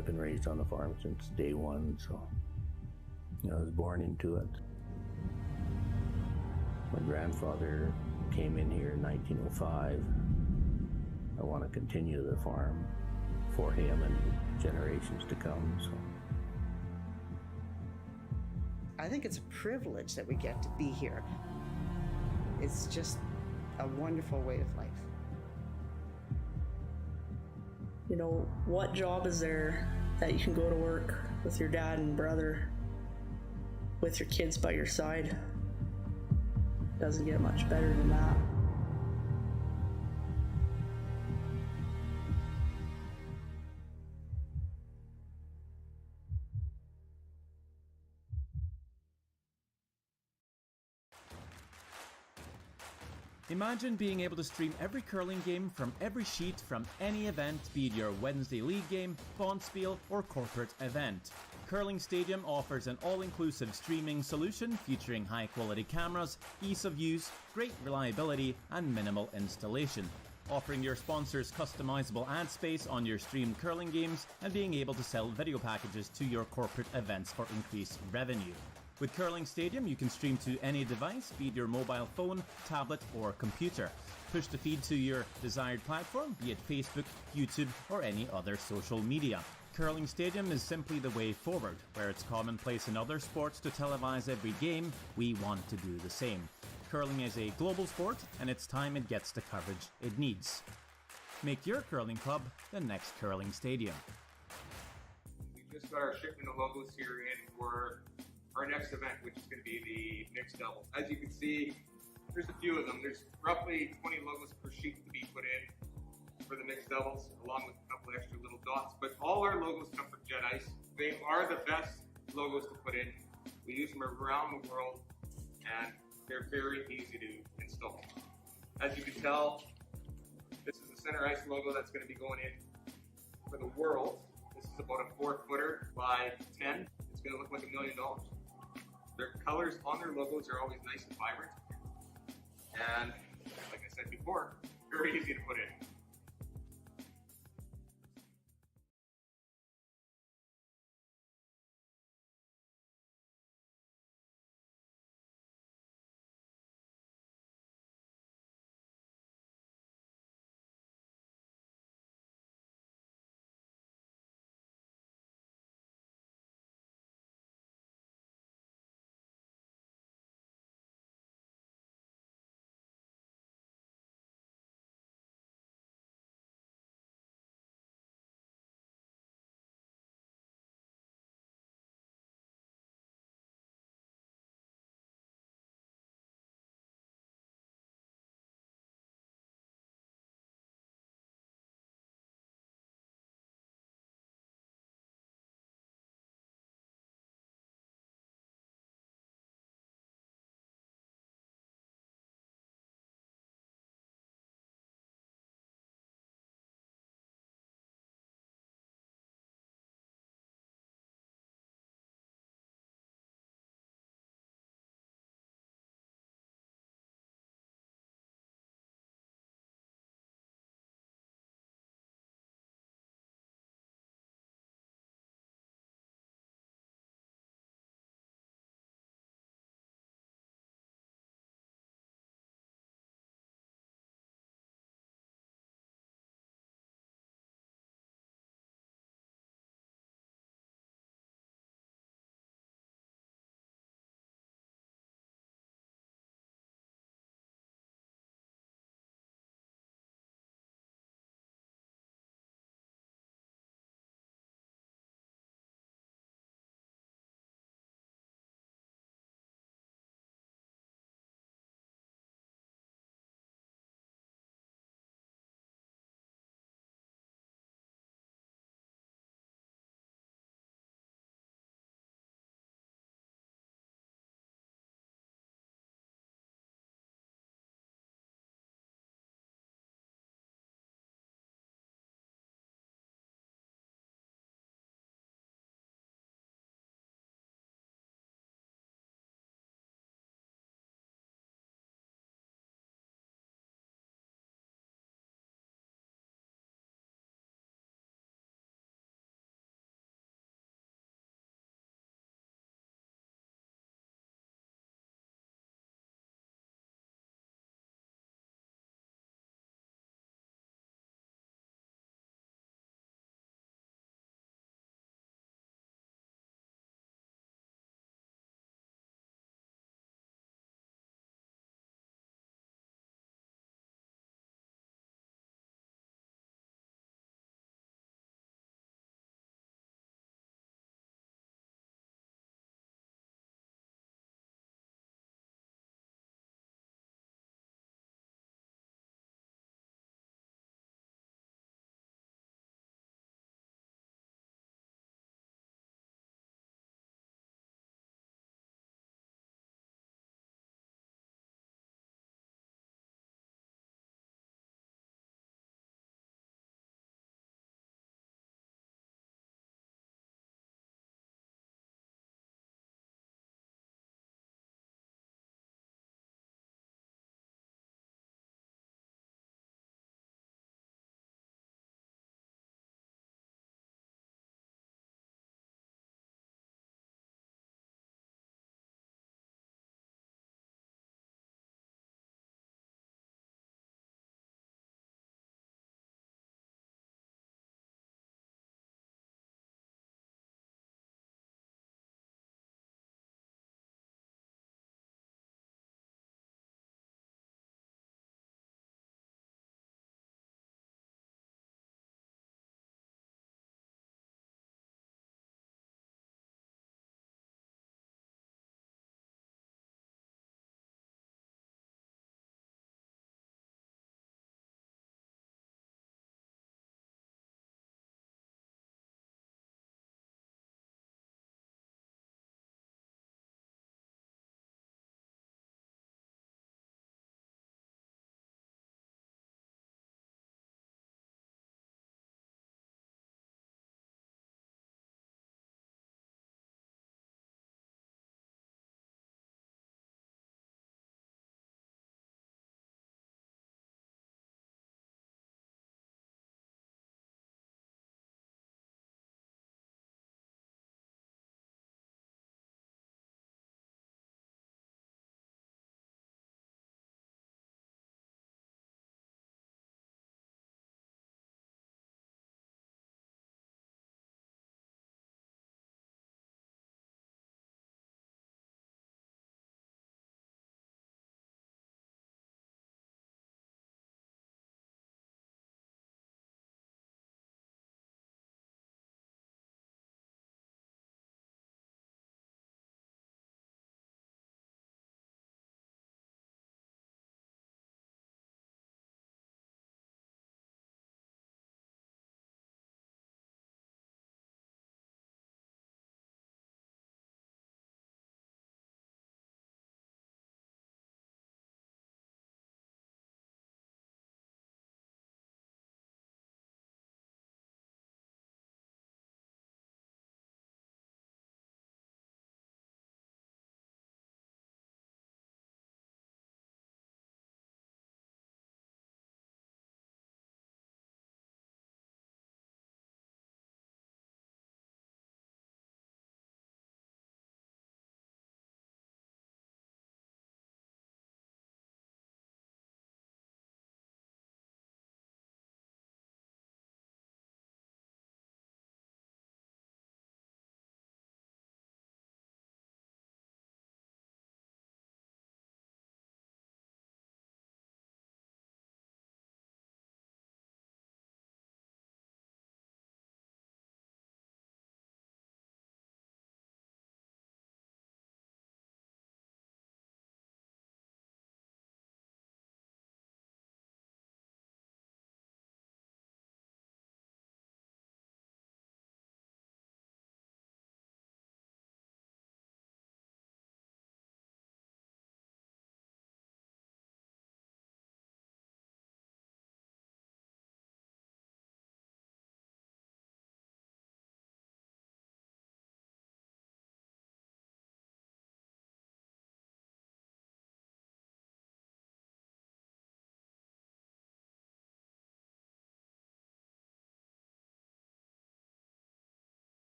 I've been raised on the farm since day one, so I was born into it. My grandfather came in here in 1905. I want to continue the farm for him and generations to come. So I think it's a privilege that we get to be here. It's just a wonderful way of life. What job is there that you can go to work with your dad and brother, with your kids by your side? Doesn't get much better than that. Imagine being able to stream every curling game from every sheet from any event, be it your Wednesday league game, bonspiel, or corporate event. Curling Stadium offers an all-inclusive streaming solution featuring high-quality cameras, ease of use, great reliability, and minimal installation. Offering your sponsors customizable ad space on your streamed curling games and being able to sell video packages to your corporate events for increased revenue. With Curling Stadium, you can stream to any device, be it your mobile phone, tablet, or computer. Push the feed to your desired platform, be it Facebook, YouTube, or any other social media. Curling Stadium is simply the way forward. Where it's commonplace in other sports to televise every game, we want to do the same. Curling is a global sport, and it's time it gets the coverage it needs. Make your curling club the next Curling Stadium. We just got our shipment of logos here in for our next event, which is going to be the mixed doubles. As you can see, there's a few of them. There's roughly 20 logos per sheet to be put in for the mixed doubles, along with a couple extra little dots. But all our logos come from Jet Ice. They are the best logos to put in. We use them around the world, and they're very easy to install. As you can tell, this is the center ice logo that's going to be going in for the world. This is about a 4-footer by 10. It's going to look like $1 million. Their colors on their logos are always nice and vibrant. And like I said before, very easy to put in.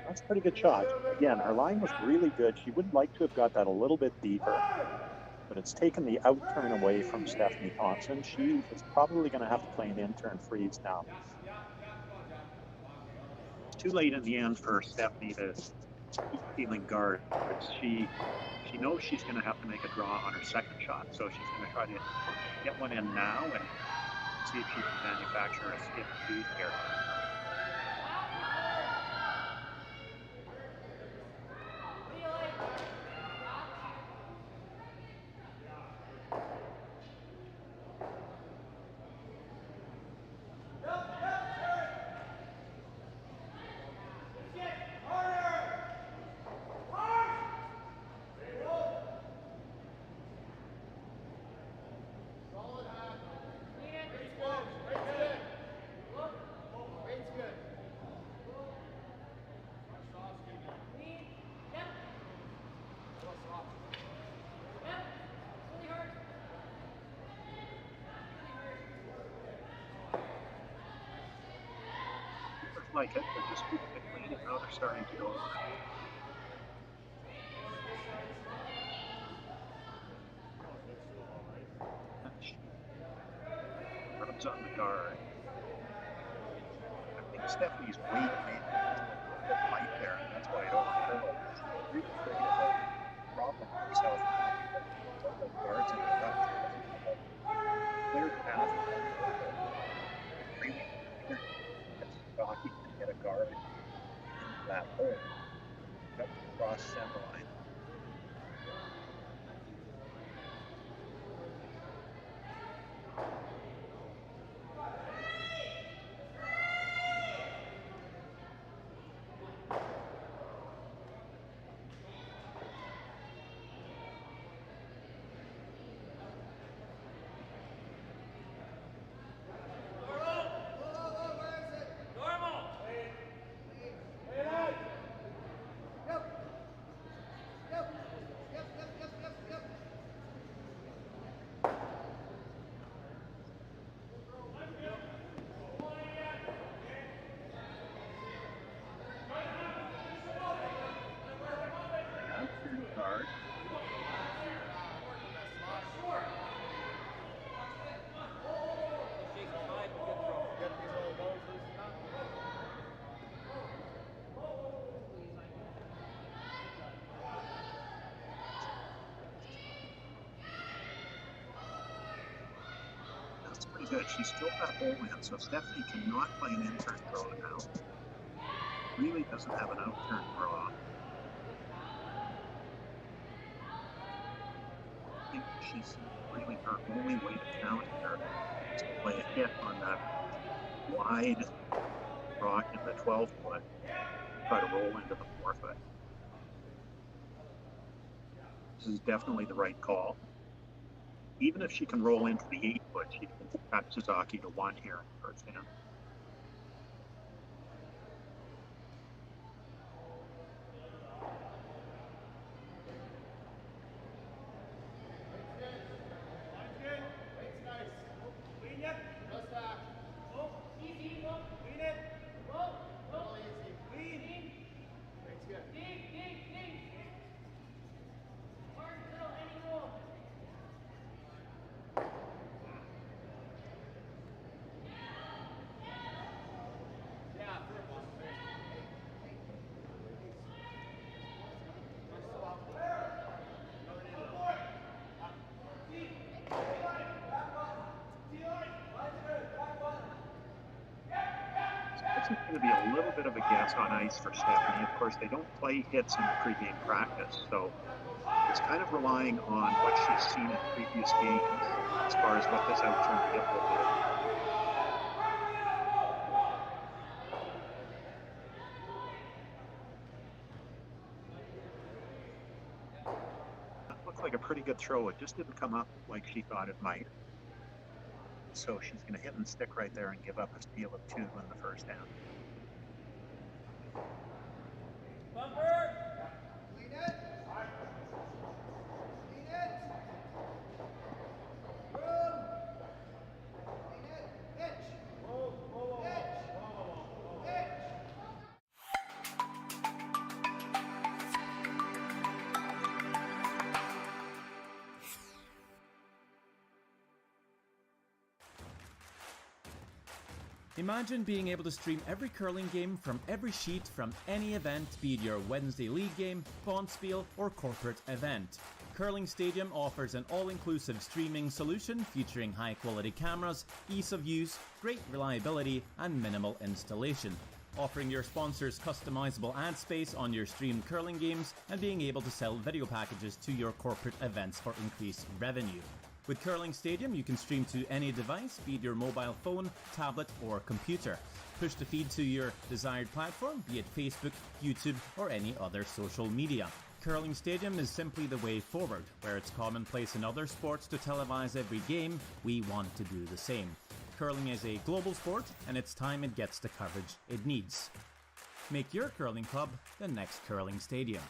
That's a pretty good shot. Again, her line was really good. She would like to have got that a little bit deeper, but it's taken the out turn away from Stephanie Thompson. She is probably going to have to play an in-turn freeze now. It's too late in the end for Stephanie to keep feeling guard. She knows she's going to have to make a draw on her second shot, so she's going to try to get one in now and see if she can manufacture a skip feed here. Like it, but just quickly, now they're starting to go over. Rubs on the guard. I think Stephanie's weight made it a bit light there, and that's why it overfilled. She's really afraid of a problem herself. The guards in the gut. Clear path. Really Rocky can get a guard into that hole. Got to cross center line. Guard. That's pretty good. She's still got hole in, so Stephanie cannot play an in-turn throw now. Really doesn't have an out-turn draw. I think she's really her only way to counter her is to play a hit on that wide rock in the 12-foot, try to roll into the 4-foot. This is definitely the right call. Even if she can roll into the 8-foot, she can cut Suzuki to 1 here in the first hand. This is going to be a little bit of a guess on ice for Stephanie. Of course, they don't play hits in pregame practice, so it's kind of relying on what she's seen in previous games as far as what this out-turn hit will do. That looked like a pretty good throw. It just didn't come up like she thought it might. So she's going to hit and stick right there and give up a steal of 2 in the first half. Imagine being able to stream every curling game from every sheet from any event, be it your Wednesday league game, bonspiel, or corporate event. Curling Stadium offers an all-inclusive streaming solution featuring high-quality cameras, ease of use, great reliability, and minimal installation. Offering your sponsors customizable ad space on your streamed curling games and being able to sell video packages to your corporate events for increased revenue. With Curling Stadium, you can stream to any device, be it your mobile phone, tablet, or computer. Push the feed to your desired platform, be it Facebook, YouTube, or any other social media. Curling Stadium is simply the way forward. Where it's commonplace in other sports to televise every game, we want to do the same. Curling is a global sport, and it's time it gets the coverage it needs. Make your curling club the next Curling Stadium.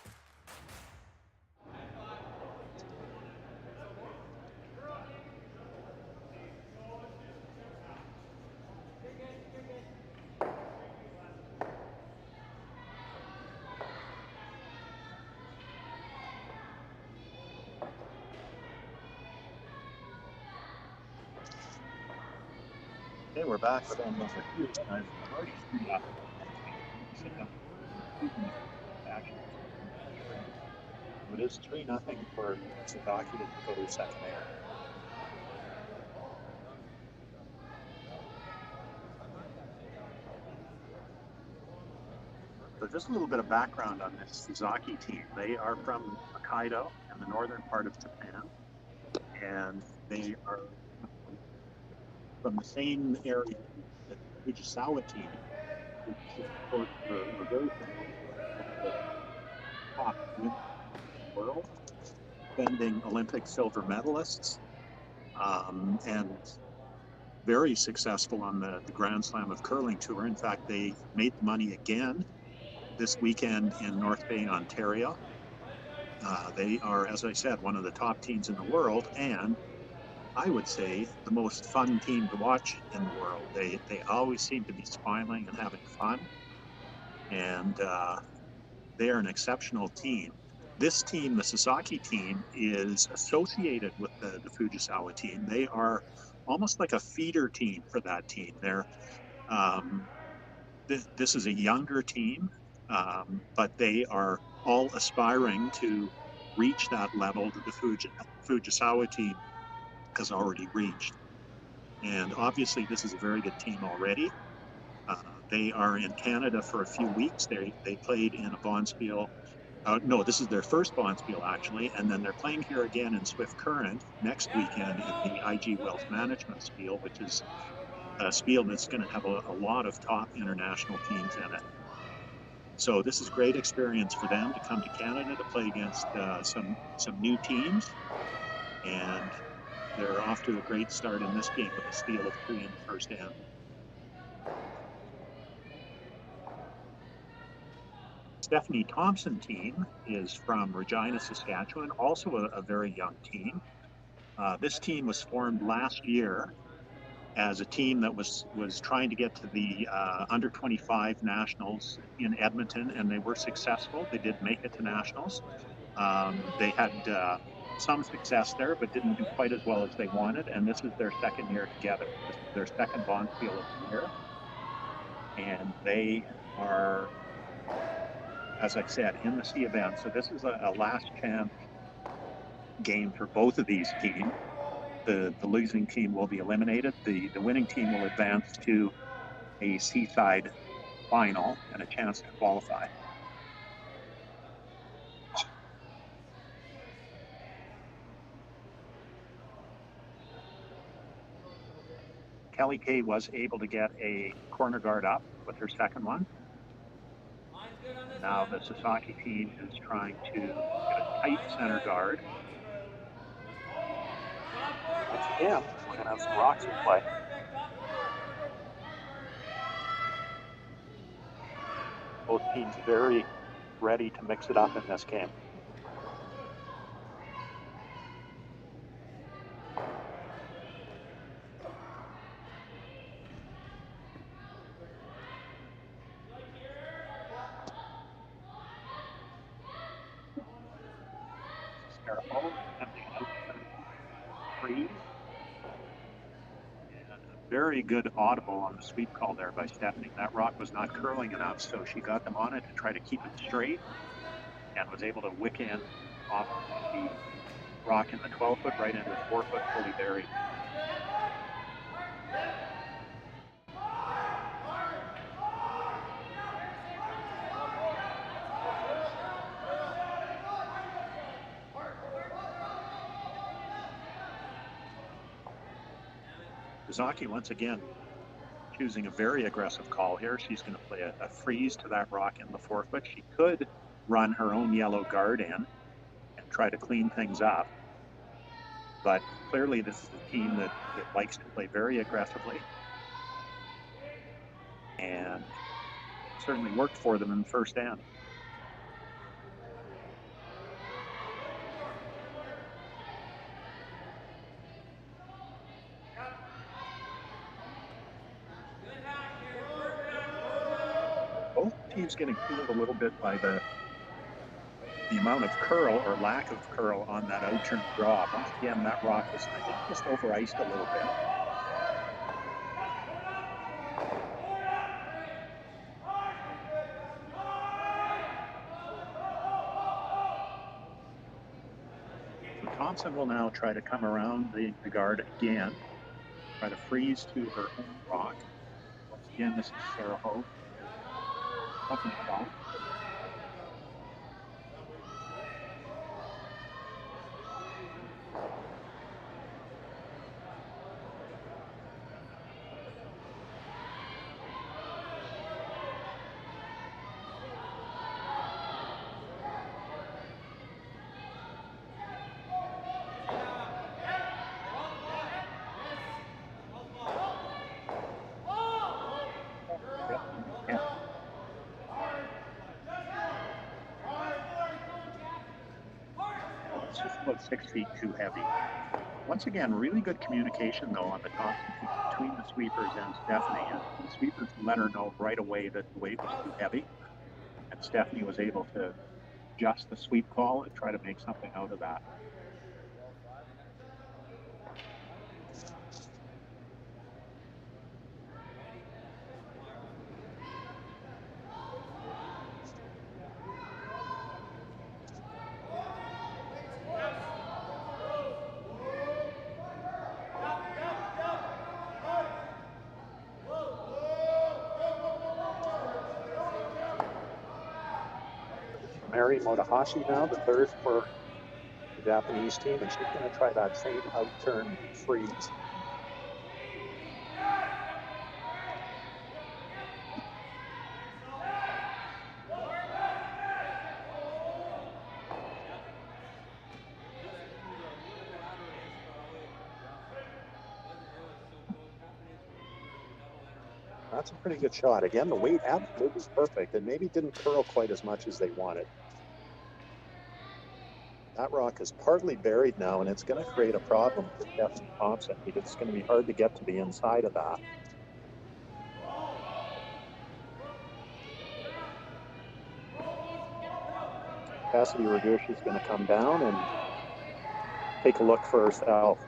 Okay, we're back with on number 2. I've already screwed up. It is 3-0 for Saskatchewan to go to second air. So just a little bit of background on this Sasaki team. They are from Hokkaido in the northern part of Japan, and they are from the same area that the Fujisawa team, which is of course the very top in the world, defending Olympic silver medalists, and very successful on the Grand Slam of Curling Tour. In fact, they made money again this weekend in North Bay, Ontario. They are, as I said, one of the top teams in the world, and I would say the most fun team to watch in the world. They always seem to be smiling and having fun, and they are an exceptional team. This team, the Sasaki team, is associated with the Fujisawa team. They are almost like a feeder team for that team. They're this is a younger team, but they are all aspiring to reach that level that the Fujisawa team has already reached. And obviously this is a very good team already. They are in Canada for a few weeks. They played in a bonspiel. No, this is their first bonspiel actually, and then they're playing here again in Swift Current next weekend in the IG Wealth Management Spiel, which is a spiel that's going to have a lot of top international teams in it. So this is great experience for them to come to Canada to play against some new teams, and they're off to a great start in this game with a steal of 3 in the first end. Stephanie Thompson team is from Regina, Saskatchewan, also a very young team. This team was formed last year as a team that was trying to get to the under 25 nationals in Edmonton, and they were successful. They did make it to nationals. They had some success there, but didn't do quite as well as they wanted, and this is their second year together. This is their second bonspiel of the year, and they are, as I said, in the C event. So this is a last chance game for both of these teams. The losing team will be eliminated. The winning team will advance to a C-side final and a chance to qualify. Kelly Kay was able to get a corner guard up with her second one. Now the Sasaki team is trying to get a tight center guard. Once again, we're going to have some rocks in play. Both teams very ready to mix it up in this game. very good audible on the sweep call there by Stephanie. That rock was not curling enough, so she got them on it to try to keep it straight and was able to wick in off the rock in the 12-foot right into the 4-foot fully buried. Zaki once again choosing a very aggressive call here. She's going to play a freeze to that rock in the 4-foot. She could run her own yellow guard in and try to clean things up. But clearly this is a team that likes to play very aggressively. And certainly worked for them in the first end. Both teams getting fooled a little bit by the amount of curl or lack of curl on that out-turn draw. Once again, that rock was, I think, just over-iced a little bit. So Thompson will now try to come around the guard again, try to freeze to her own rock. Once again, this is Sarah Hope. Second shot. It's just about 6 feet too heavy. Once again, really good communication though on the top between the sweepers and Stephanie. And the sweepers let her know right away that the weight was too heavy. And Stephanie was able to adjust the sweep call and try to make something out of that. Mary Motohashi now, the third for the Japanese team, and she's going to try that same out-turn freeze. That's a pretty good shot. Again, the weight absolutely perfect, and maybe didn't curl quite as much as they wanted. That rock is partly buried now, and it's going to create a problem for Stephanie Thompson because it's going to be hard to get to the inside of that. Cassidy Ragush is going to come down and take a look for herself.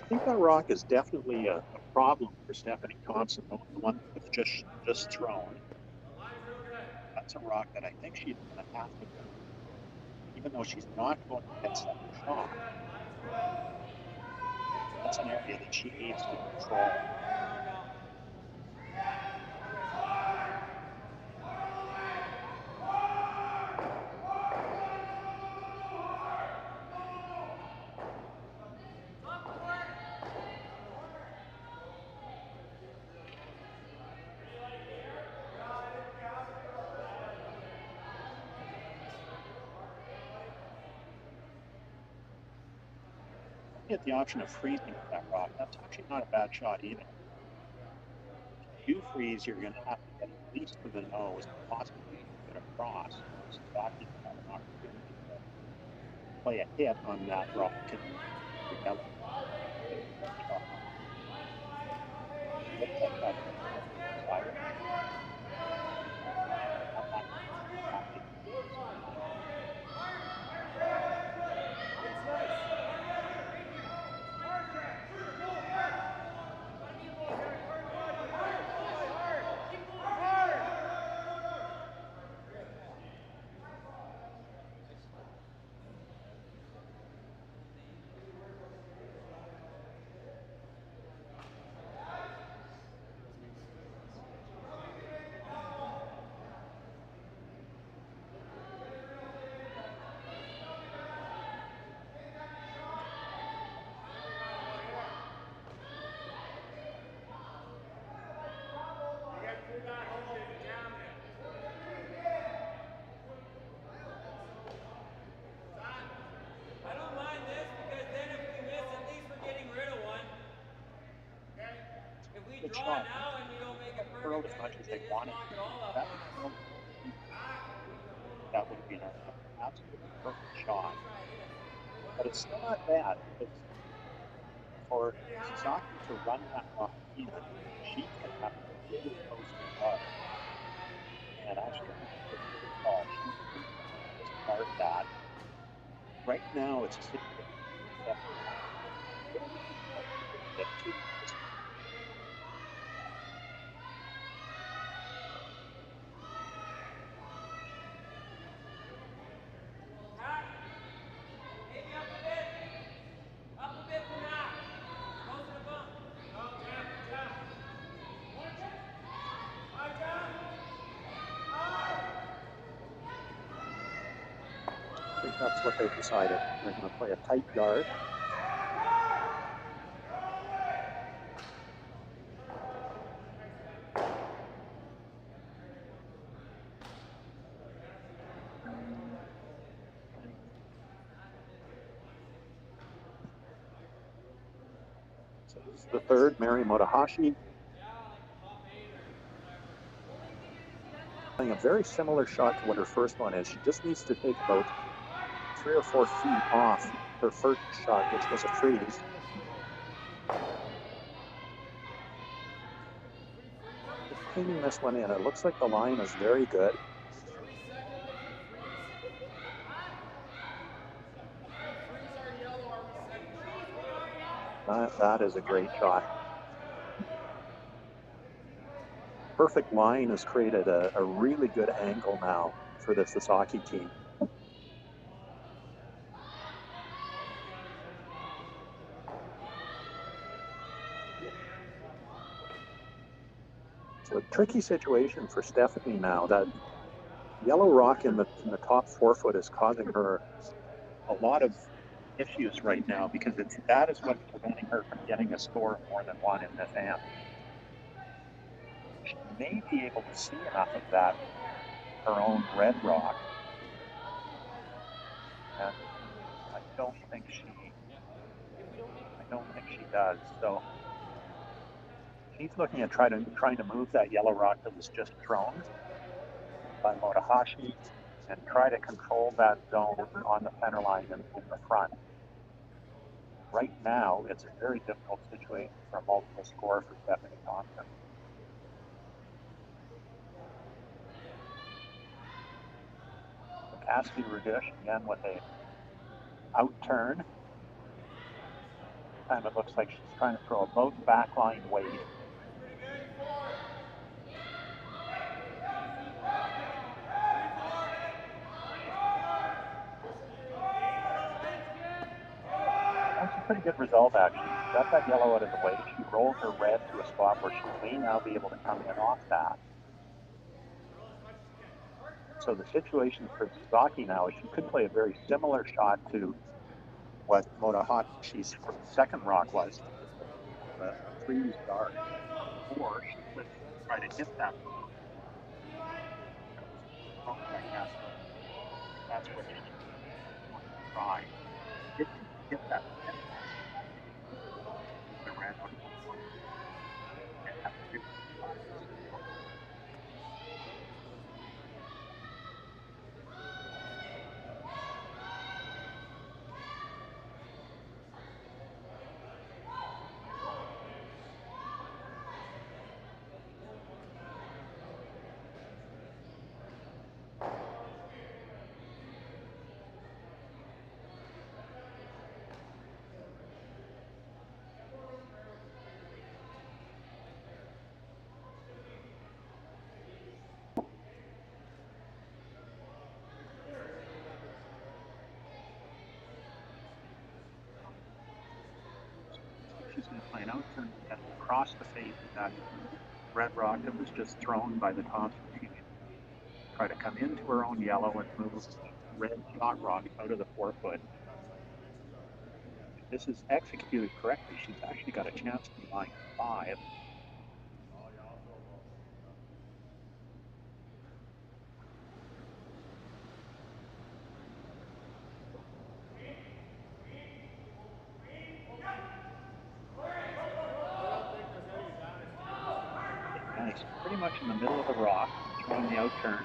I think that rock is definitely a problem for Stephanie Thompson, the one that was just thrown. That's a rock that I think she's going to have to, even though she's not going to get second shot. That's an area that she needs to control. Get the option of freezing with that rock. That's actually not a bad shot either. do freeze, you're going to have to get at least to the nose, possibly get across. Sasaki can have an opportunity to play a hit on that rock and the yellow. Looks like that's decided. Good shot. Curled as much as they wanted. That would have been an absolutely perfect shot. But it's still not bad. It's for Sasaki to run that rock even, she can have to really close to the bar. And actually, it's really tall. She can discard that. Right now, it's a situation. I think that's what they've decided. They're going to play a tight guard. So this is the third, Mary Motohashi. Playing a very similar shot to what her first one is. She just needs to take about 3 or 4 feet off her first shot, which was a freeze. Just cleaning this one in. It looks like the line is very good. That is a great shot. Perfect line has created a really good angle now for the Sasaki team. So a tricky situation for Stephanie now. That yellow rock in the top 4 foot is causing her a lot of issues right now because that is what's preventing her from getting a score of more than 1 in this amp. She may be able to see enough of that, her own red rock, and I don't think she does. So she's looking at trying to move that yellow rock that was just thrown by Motohashi and try to control that zone on the center line in the front. Right now, it's a very difficult situation for a multiple score for Stephanie Thompson. Cassidy Radush again with a out turn. Time it looks like she's trying to throw a boat backline weight. That's a pretty good result, actually. She got that yellow out of the way. She rolled her red to a spot where she may now be able to come in off that. So the situation for Sasaki now is she could play a very similar shot to what Motohashi's second rock was, a freeze guard, or she could try to hit that. That's what she tried. Hit that. The red one. She's going to play an out turn across the face of that red rock that was just thrown by the Thompson team. Try to come into her own yellow and move red shot rock out of the 4-foot. If this is executed correctly, she's actually got a chance to be line 5. Nice, pretty much in the middle of the rock, throwing the out turn,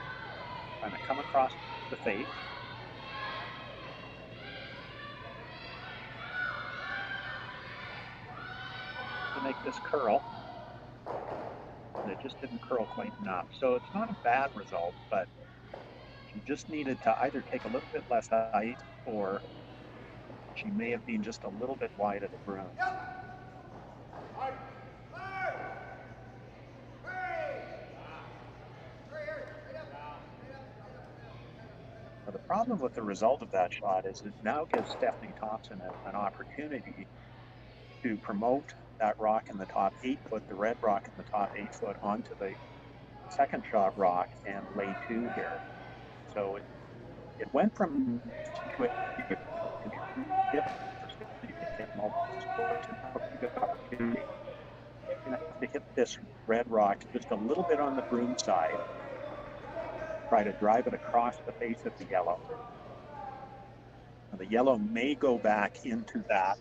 trying to come across the face. To make this curl, and it just didn't curl quite enough. So it's not a bad result, but she just needed to either take a little bit less ice, or she may have been just a little bit wide of the broom. Now, the problem with the result of that shot is it now gives Stephanie Thompson an opportunity to promote that rock in the top 8-foot, the red rock in the top 8-foot, onto the second shot rock and lay 2 here. So it went from to hit this red rock just a little bit on the broom side, try to drive it across the face of the yellow. Now, the yellow may go back into that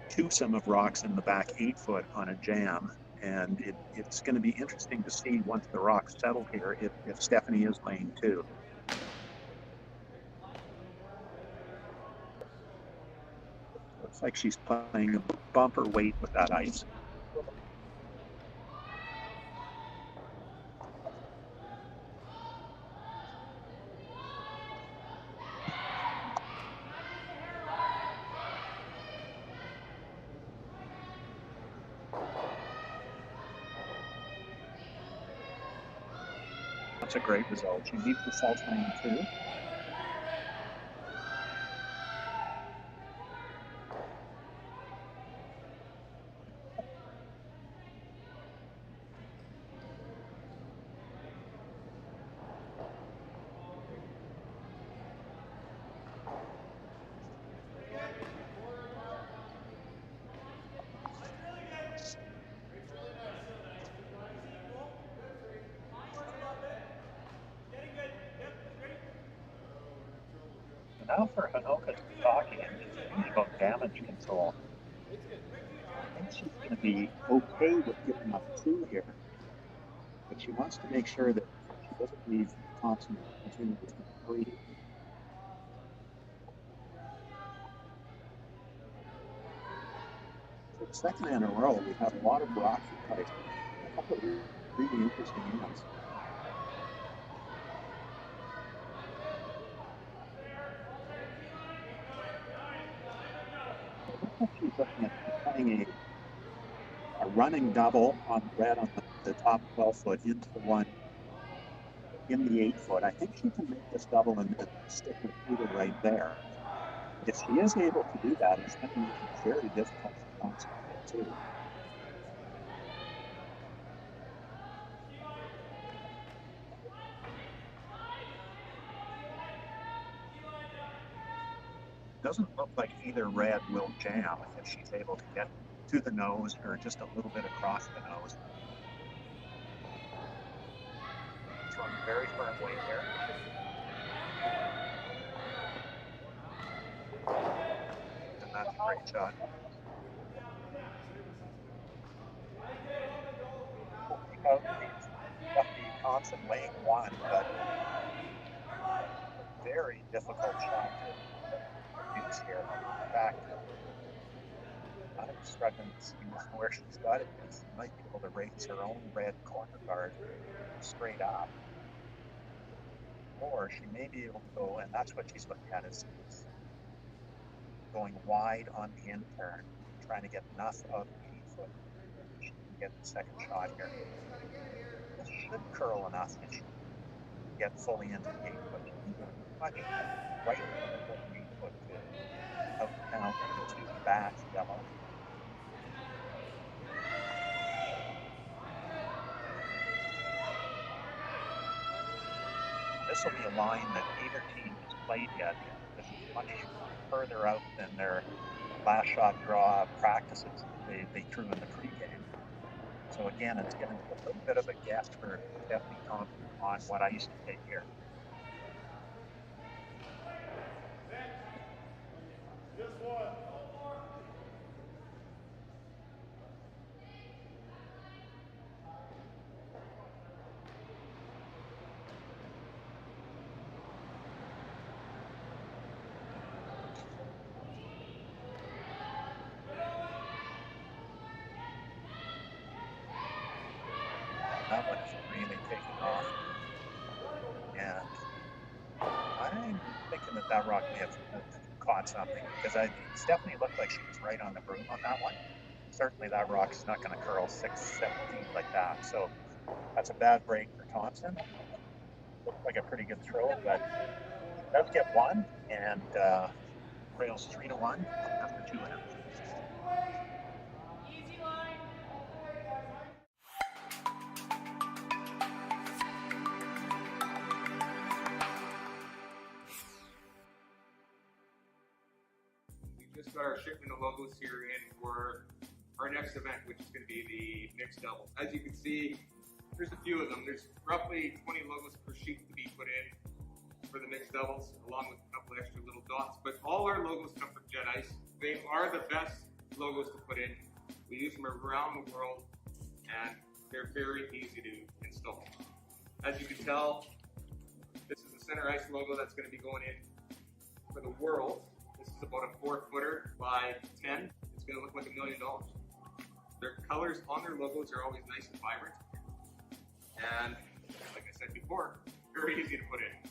twosome of rocks in the back 8-foot on a jam, and it's going to be interesting to see once the rocks settle here if Stephanie is laying 2. Looks like she's playing a bumper weight with that ice. That's a great result. She leaves herself laying 2. Now for Hanoka to be talking and speaking about damage control. I think she's going to be okay with giving up 2 here, but she wants to make sure that she doesn't leave Thompson opportunity to 3. For the second in a row, we have a lot of rocky cuts, a couple of really interesting ends. She's looking at playing a running double on red on the top 12-foot into the one in the 8-foot. I think she can make this double and stick her shooter right there. If she is able to do that, it's going to make it very difficult for Thompson to get 2. Doesn't look like either red will jam if she's able to get to the nose or just a little bit across the nose. Throwing very firm weight there. And that's a great shot. about Stephanie Thompson weighing one, but very difficult shot to use here. In fact, I'm struggling to see where she's got it, because she might be able to raise her own red corner guard straight up. Or she may be able to go, and that's what she's looking at, is going wide on the in turn, trying to get enough of the foot so she can get the second shot here. This should curl enough if she can get fully into the 8-foot. Much right from the 8-foot to out count the two back yellow. This will be a line that neither team has played yet. This is much further out than their last shot draw practices they threw in the pregame. So again, it's getting a little bit of a guess for Stephanie Thompson on what I used to take here. That one is really taking off. And I'm thinking that rock may have caught something, because Stephanie looked like she was right on the broom on that one. Certainly that rock's not going to curl 6, 7 feet like that. So that's a bad break for Thompson. Looked like a pretty good throw, but does get one, and trails 3-1 after 2 innings. Just got our shipment of logos here in for our next event, which is going to be the mixed doubles. As you can see, there's a few of them. There's roughly 20 logos per sheet to be put in for the mixed doubles, along with a couple extra little dots. But all our logos come from Jet Ice. They are the best logos to put in. We use them around the world, and they're very easy to install. As you can tell, this is the center ice logo that's going to be going in for the world. This is about a 4-footer by 10. It's going to look like $1 million. Their colors on their logos are always nice and vibrant. And like I said before, very easy to put in.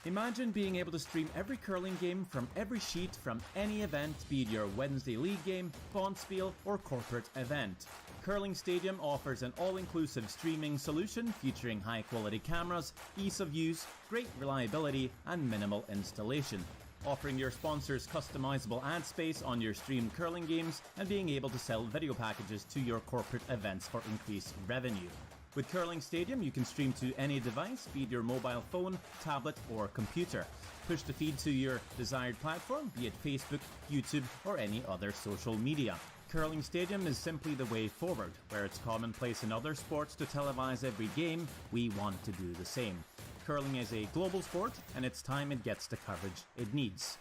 Imagine being able to stream every curling game from every sheet from any event, be it your Wednesday league game, bonspiel, or corporate event. Curling Stadium offers an all-inclusive streaming solution featuring high-quality cameras, ease of use, great reliability, and minimal installation. Offering your sponsors customizable ad space on your streamed curling games and being able to sell video packages to your corporate events for increased revenue. With Curling Stadium, you can stream to any device, be it your mobile phone, tablet, or computer. Push the feed to your desired platform, be it Facebook, YouTube, or any other social media. Curling Stadium is simply the way forward. Where it's commonplace in other sports to televise every game, we want to do the same. Curling is a global sport, and it's time it gets the coverage it needs.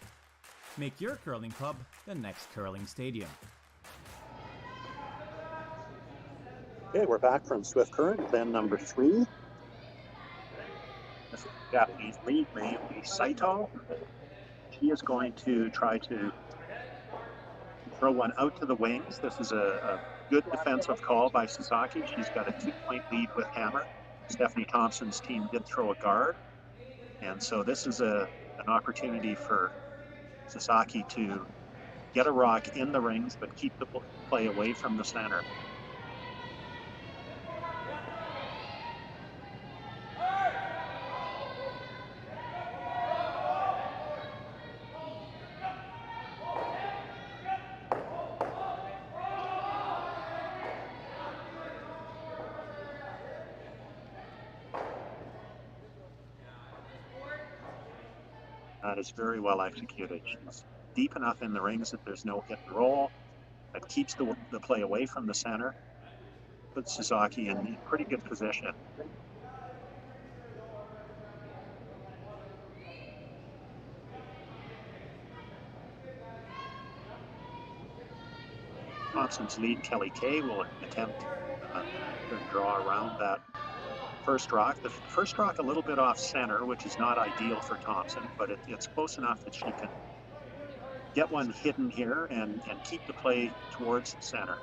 Make your curling club the next Curling Stadium. Okay, we're back from Swift Current, event number 3. This is Japanese lead, Mayumi Saito. She is going to try to throw one out to the wings. This is a good defensive call by Sasaki. She's got a 2-point lead with hammer. Stephanie Thompson's team did throw a guard. And so this is an opportunity for Sasaki to get a rock in the rings, but keep the play away from the center. That is very well executed. She's deep enough in the rings that there's no hit and roll. That keeps the play away from the center. Puts Sasaki in pretty good position. Thompson's lead, Kelly Kay, will attempt to draw around that first rock. The first rock a little bit off center, which is not ideal for Thompson, but it's close enough that she can get one hidden here and keep the play towards the center.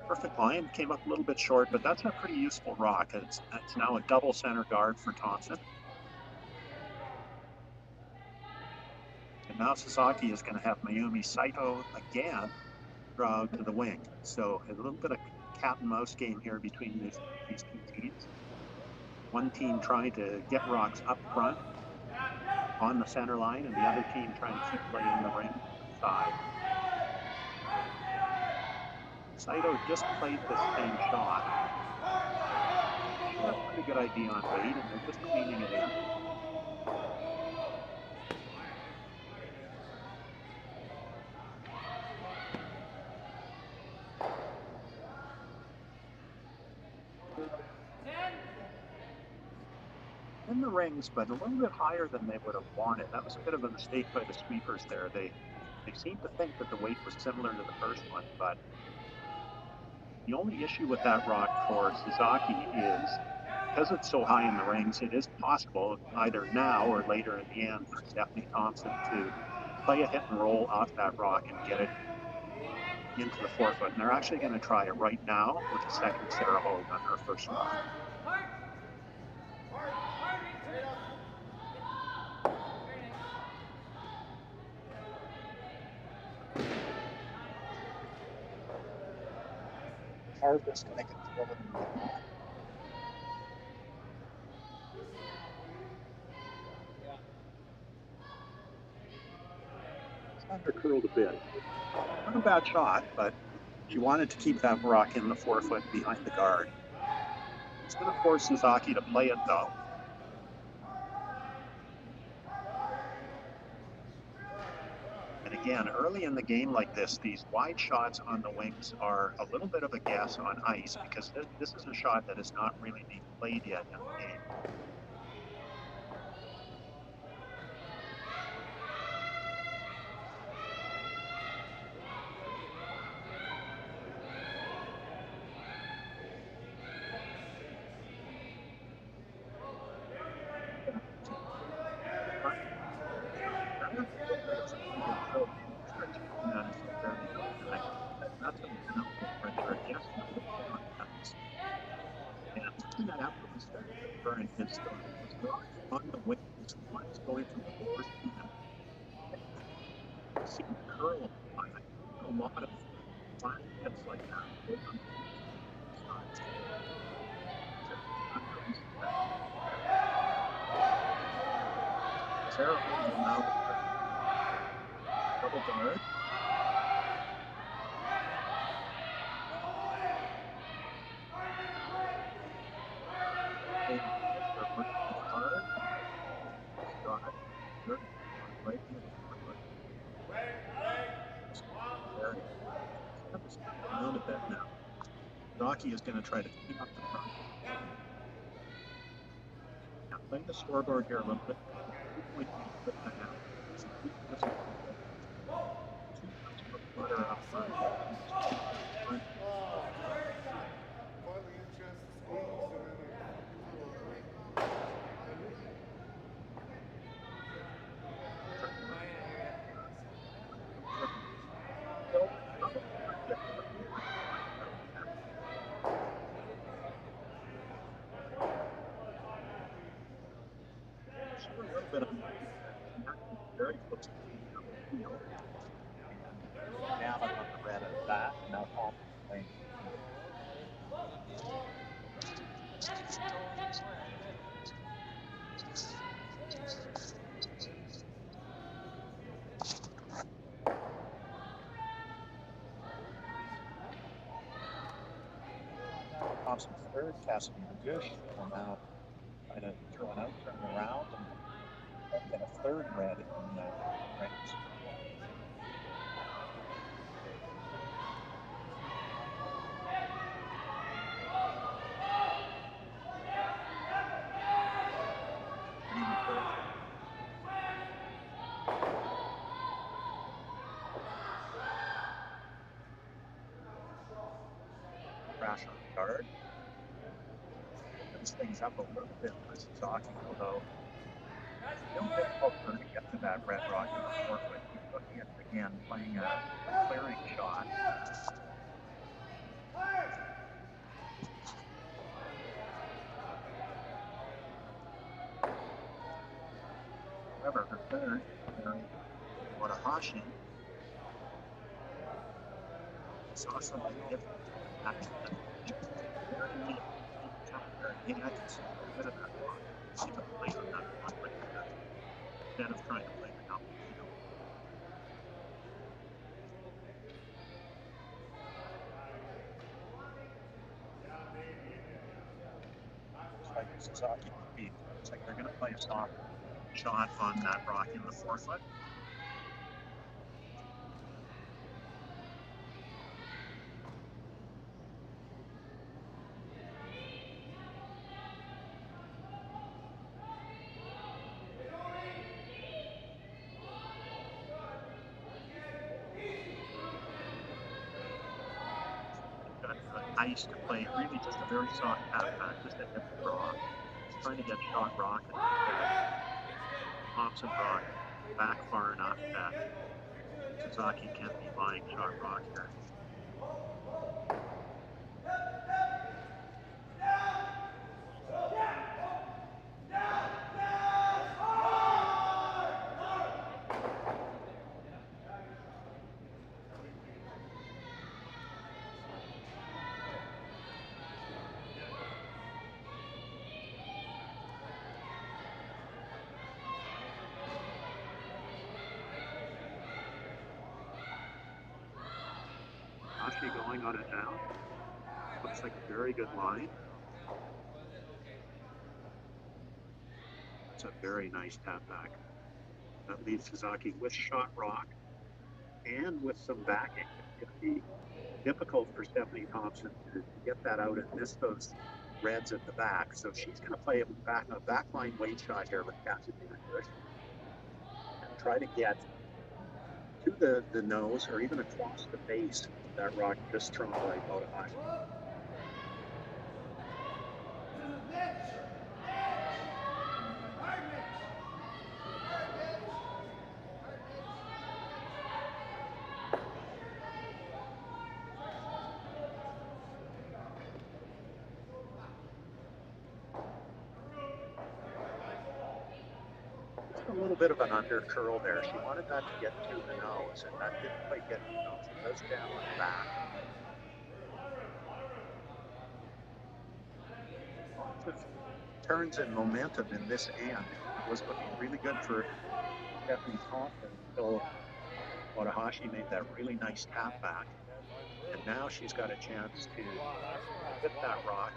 Perfect line, came up a little bit short, but that's a pretty useful rock. It's now a double center guard for Thompson. And now Sasaki is going to have Mayumi Saito again draw out to the wing. So a little bit of cat and mouse game here between these two teams. One team trying to get rocks up front on the center line, and the other team trying to keep play in the ring side. Saito just played the same shot. She had a pretty good idea on weight, and they're just cleaning it in. In the rings, but a little bit higher than they would have wanted. That was a bit of a mistake by the sweepers there. They seemed to think that the weight was similar to the first one, but the only issue with that rock for Sasaki is because it's so high in the rings, it is possible either now or later in the end for Stephanie Thompson to play a hit and roll off that rock and get it into the forefoot. And they're actually going to try it right now with the second Sarah Hogue on her first rock. Harvest going to control it in the rock. Under curled a bit. Not a bad shot, but she wanted to keep that rock in the forefoot behind the guard. It's going to force Sasaki to play it though. And again, early in the game like this, these wide shots on the wings are a little bit of a guess on ice because this is a shot that is not really being played yet in the game. On the wings, one's going from the forward to see curl on it. A lot of fine hits like that. Sarah Hogue will now double guard. Sasaki is going to try to keep up the front. Now, playing the scoreboard here a little bit. Up front. Very close to the field. Now I'm on the red of that, and now Paul playing. Thompson's third, Cassidy Gush will now try to throw it out, turn around, and get a third red in the rings. flash on guard. Opens things up a little bit for Sasaki, although it's still difficult for her to get to that red rock in the forefoot. She's looking at, again, playing a clearing shot. However, her third, Watahashi, saw something different. Actually, very maybe I can see a little bit of that rock. See the play on that rock right there. Instead of trying to play the double field. Looks like Sasaki beat. Looks like they're going to play a soft shot on that rock in the forefoot. Ice to play, really just a very soft tap back, just a hit the rock. He's trying to get shot rock and Thompson rock back far enough that Sasaki can't be lying shot rock here. Actually going on it now. Looks like a very good line. It's a very nice tap back. That leaves Sasaki with shot rock and with some backing. It's going to be difficult for Stephanie Thompson to get that out and miss those reds at the back. So she's going to play a backline weight shot here with Cassidy and try to get to the nose or even across the base of that rock just thrown by Watahashi. A little bit of an under curl there. She wanted that to get to the nose, and that didn't quite get to the nose. It goes down and back. Lots of turns and momentum in this end. It was looking really good for Stephanie Thompson until Watahashi made that really nice tap back. And now she's got a chance to hit that rock.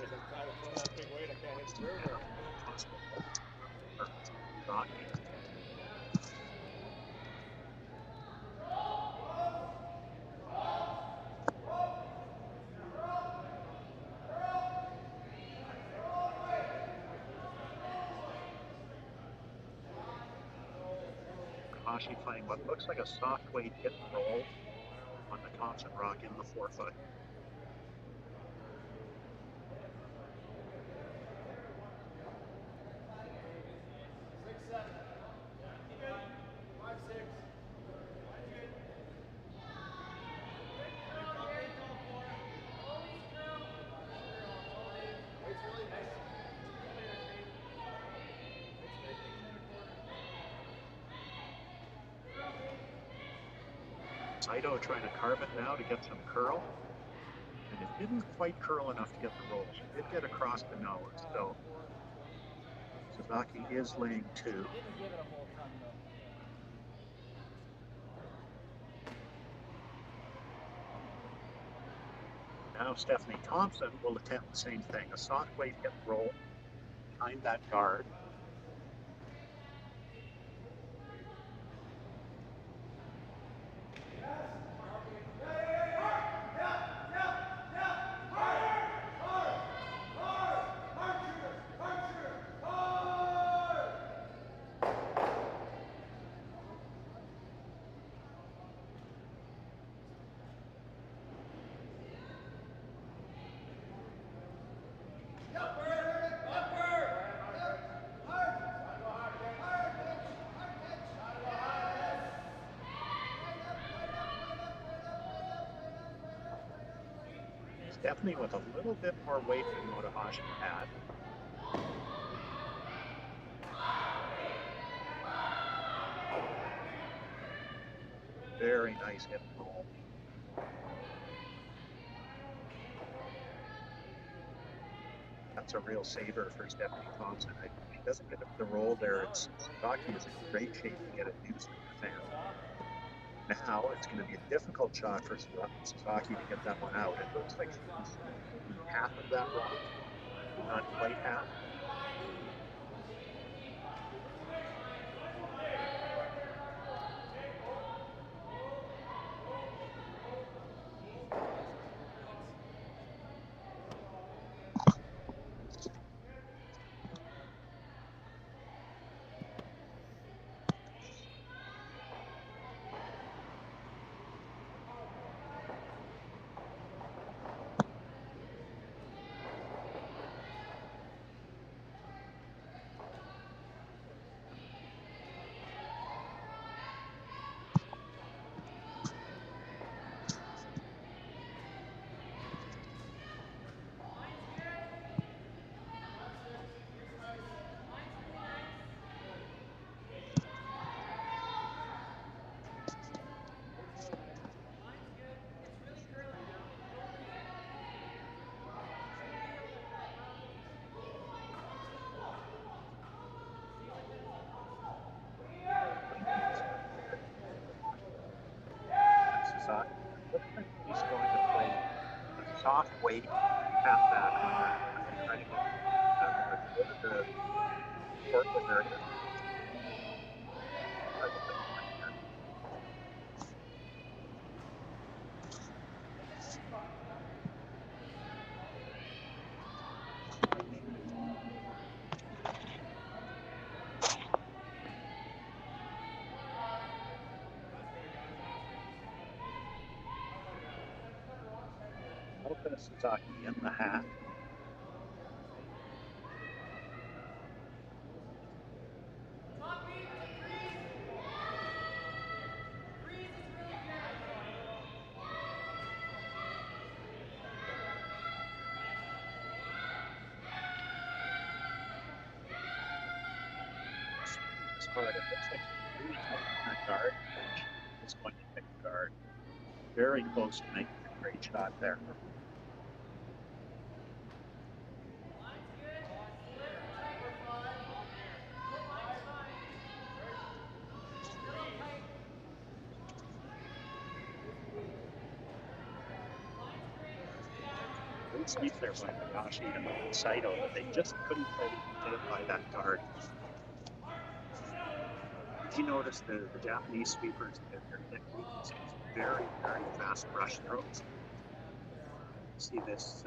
Watahashi playing what looks like a soft weight hit and roll on the Thompson rock in the forefoot. Saito trying to carve it now to get some curl, and it didn't quite curl enough to get the roll. She did get across the nose, so Sasaki is laying two. Now Stephanie Thompson will attempt the same thing, a soft weight hip roll behind that guard. Stephanie with a little bit more weight than Motohashi had. Very nice hip roll. That's a real saver for Stephanie Thompson. If she doesn't get the roll there, Sasaki is in great shape to get it used in the fan. Now it's going to be a difficult shot for Sasaki to get that one out. It looks like she's half of that rock, not quite half. Sasaki looks like he's going to play a soft weight half back on that. Trying to get the Portland area. Open Sasaki in the half. It looks like she's really tight on that guard. She's going to pick the guard. Very close to making a great shot there. Good sweep there by Higashi and Saito, but they just couldn't quite identify that guard. If you notice the Japanese sweepers, their technique is very, very fast brush strokes. See this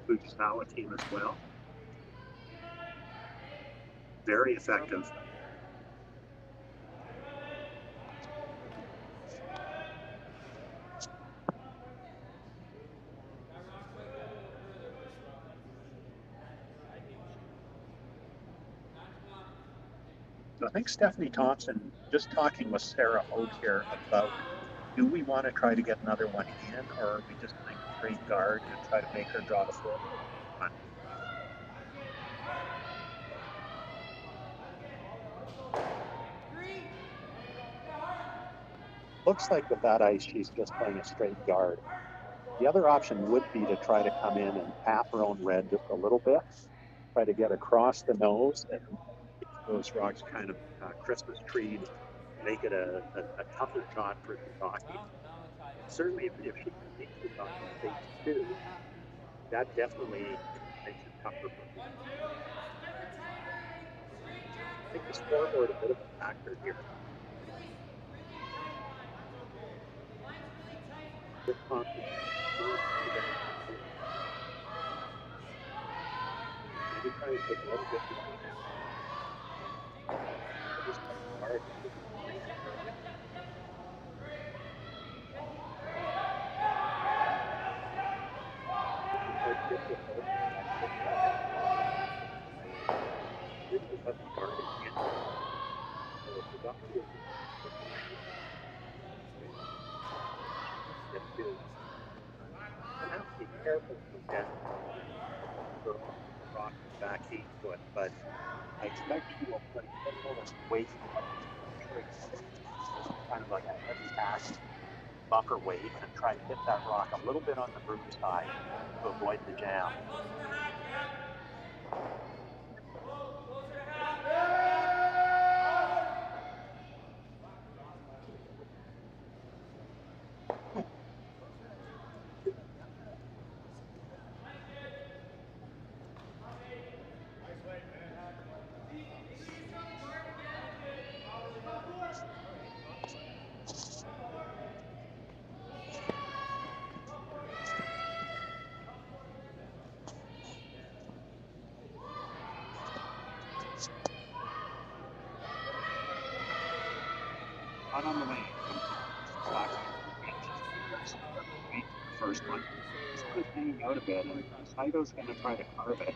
Fujisawa team as well. Very effective. So I think Stephanie Thompson, just talking with Sarah Hogue here about, do we want to try to get another one in, or are we just playing a straight guard and try to make her draw the forward one? Looks like with that ice, she's just playing a straight guard. The other option would be to try to come in and tap her own red just a little bit, try to get across the nose and get those rocks kind of Christmas treed, make it a tougher shot for Sasaki. Certainly, if she can make Sasaki face two, that definitely makes it tougher for her. I think the scoreboard a bit of a factor here. This Thompson, maybe try and take a little bit more now. Just hard. careful to get the rock back 8 foot, but I expect she will put a little weight on the tree, kind of like a heavy pack bumper weight, and try to hit that rock a little bit on the broom side to avoid the jam. Not on the lane. The first one. It's just hanging out a bit, and Saito's going to try to carve it.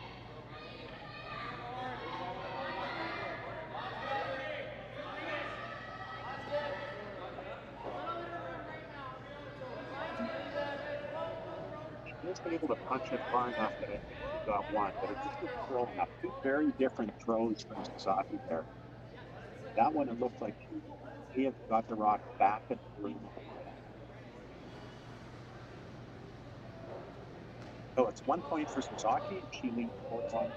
She was able to punch it far enough that it got one, but it just was throwing up. Two very different throws from Sasaki there. That one, it looked like he had got the rock back at the green. So it's 1 point for Sasaki, and she leads 4-1.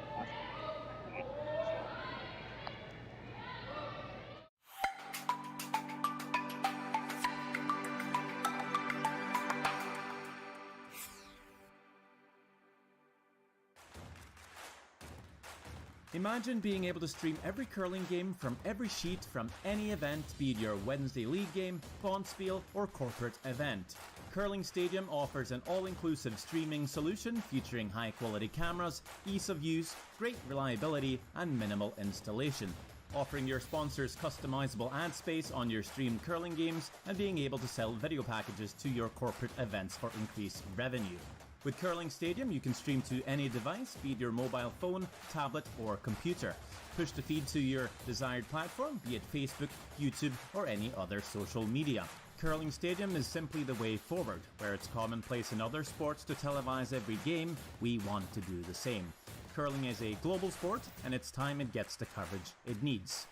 Imagine being able to stream every curling game from every sheet from any event, be it your Wednesday league game, bonspiel, or corporate event. Curling Stadium offers an all-inclusive streaming solution featuring high-quality cameras, ease of use, great reliability, and minimal installation. Offering your sponsors customizable ad space on your streamed curling games and being able to sell video packages to your corporate events for increased revenue. With Curling Stadium, you can stream to any device, be it your mobile phone, tablet, or computer. Push the feed to your desired platform, be it Facebook, YouTube, or any other social media. Curling Stadium is simply the way forward. Where it's commonplace in other sports to televise every game, we want to do the same. Curling is a global sport, and it's time it gets the coverage it needs.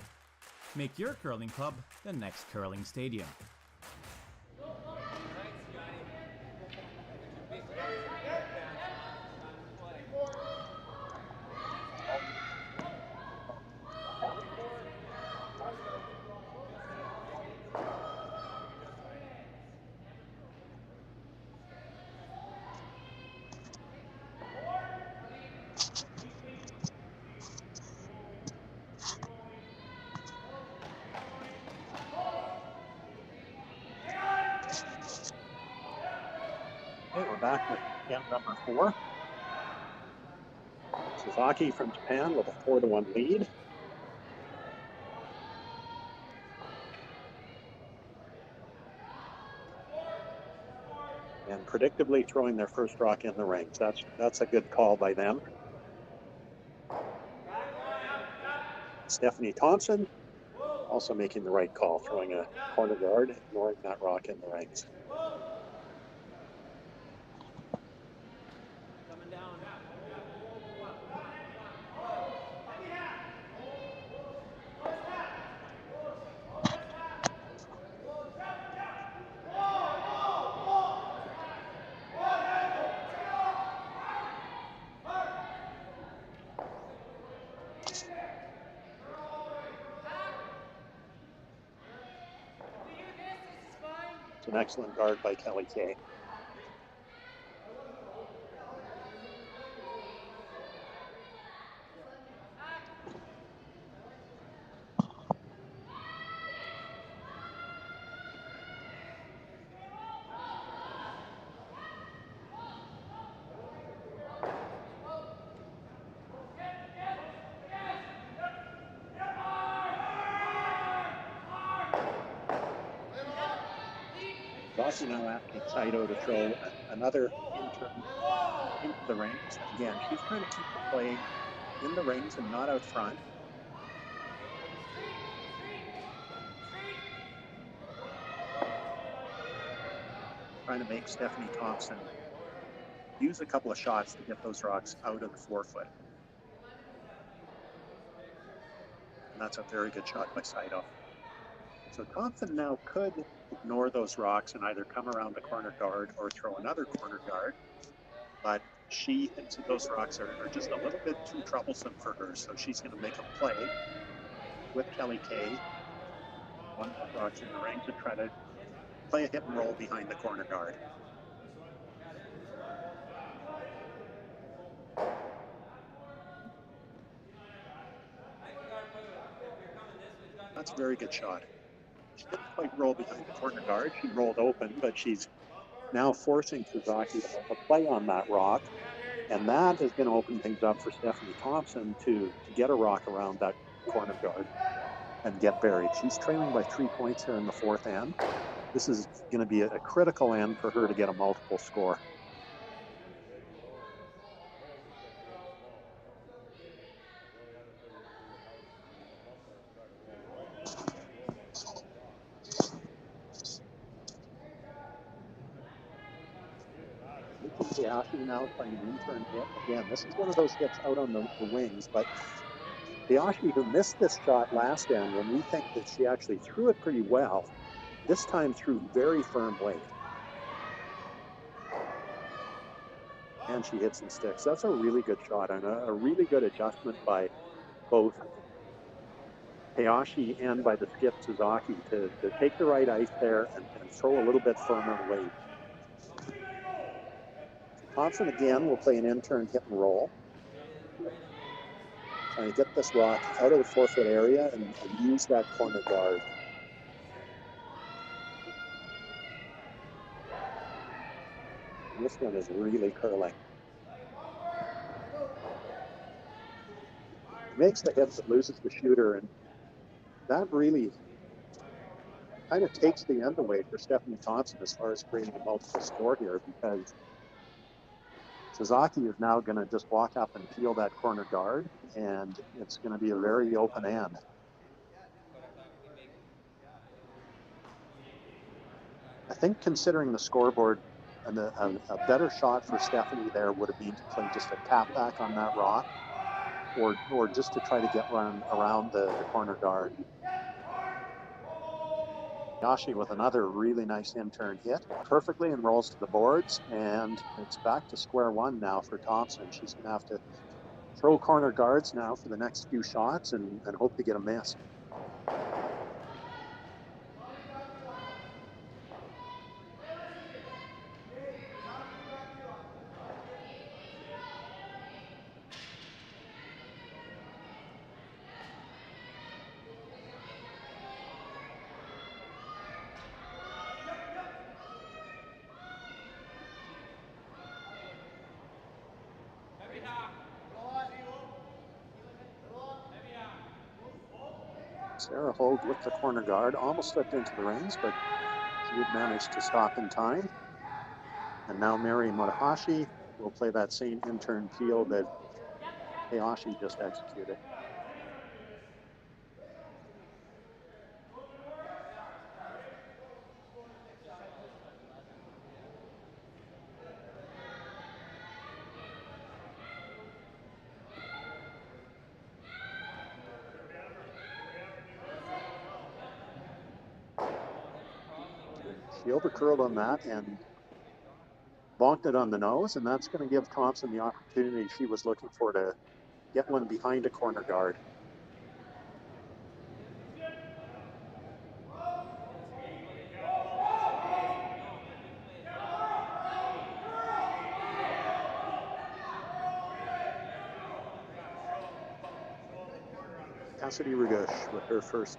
Make your curling club the next Curling Stadium. Okay, we're back with game number 4. Sasaki from Japan with a 4-1 lead. And predictably throwing their first rock in the rings. That's a good call by them. Stephanie Thompson also making the right call, throwing a corner guard, ignoring that rock in the rings. It's an excellent guard by Kelly Kay. Rossi now asking Saito to throw another into the rings. Again, she's trying to keep the play in the rings and not out front. Trying to make Stephanie Thompson use a couple of shots to get those rocks out of the forefoot. And that's a very good shot by Saito. So Thompson now could ignore those rocks and either come around the corner guard or throw another corner guard, but she thinks that those rocks are just a little bit too troublesome for her, so she's going to make a play with Kelly Kay on the rocks in the rings and try to play a hit and roll behind the corner guard. That's a very good shot. She didn't quite roll behind the corner guard. She rolled open, but she's now forcing Suzuki to play on that rock. And that is going to open things up for Stephanie Thompson to get a rock around that corner guard and get buried. She's trailing by 3 points here in the fourth end. This is going to be a critical end for her to get a multiple score. Hayashi now playing an intern hit. Again, this is one of those hits out on the wings, but Hayashi, who missed this shot last end when we think that she actually threw it pretty well, this time threw very firm weight. And she hits some sticks. That's a really good shot and a really good adjustment by both Hayashi and by the skip Suzuki to take the right ice there and throw a little bit firmer weight. Thompson again will play an intern hit and roll. Trying to get this rock out of the forefoot area and use that corner guard. And this one is really curling. Makes the hit but loses the shooter, and that really kind of takes the end away for Stephanie Thompson as far as creating a multiple score here, because Suzuki is now going to just walk up and peel that corner guard, and it's going to be a very open end. I think considering the scoreboard, and a better shot for Stephanie there would have been to play just a tap back on that rock, or just to try to get around the corner guard. Yashi with another really nice intern hit, perfectly, and rolls to the boards, and it's back to square one now for Thompson. She's going to have to throw corner guards now for the next few shots and hope to get a miss. Sarah Hogue with the corner guard, almost slipped into the rings, but she did manage to stop in time. And now Mary Motohashi will play that same intern peel that Hayashi just executed. She overcurled on that and bonked it on the nose, and that's going to give Thompson the opportunity she was looking for to get one behind a corner guard. Cassidy Ragush with her first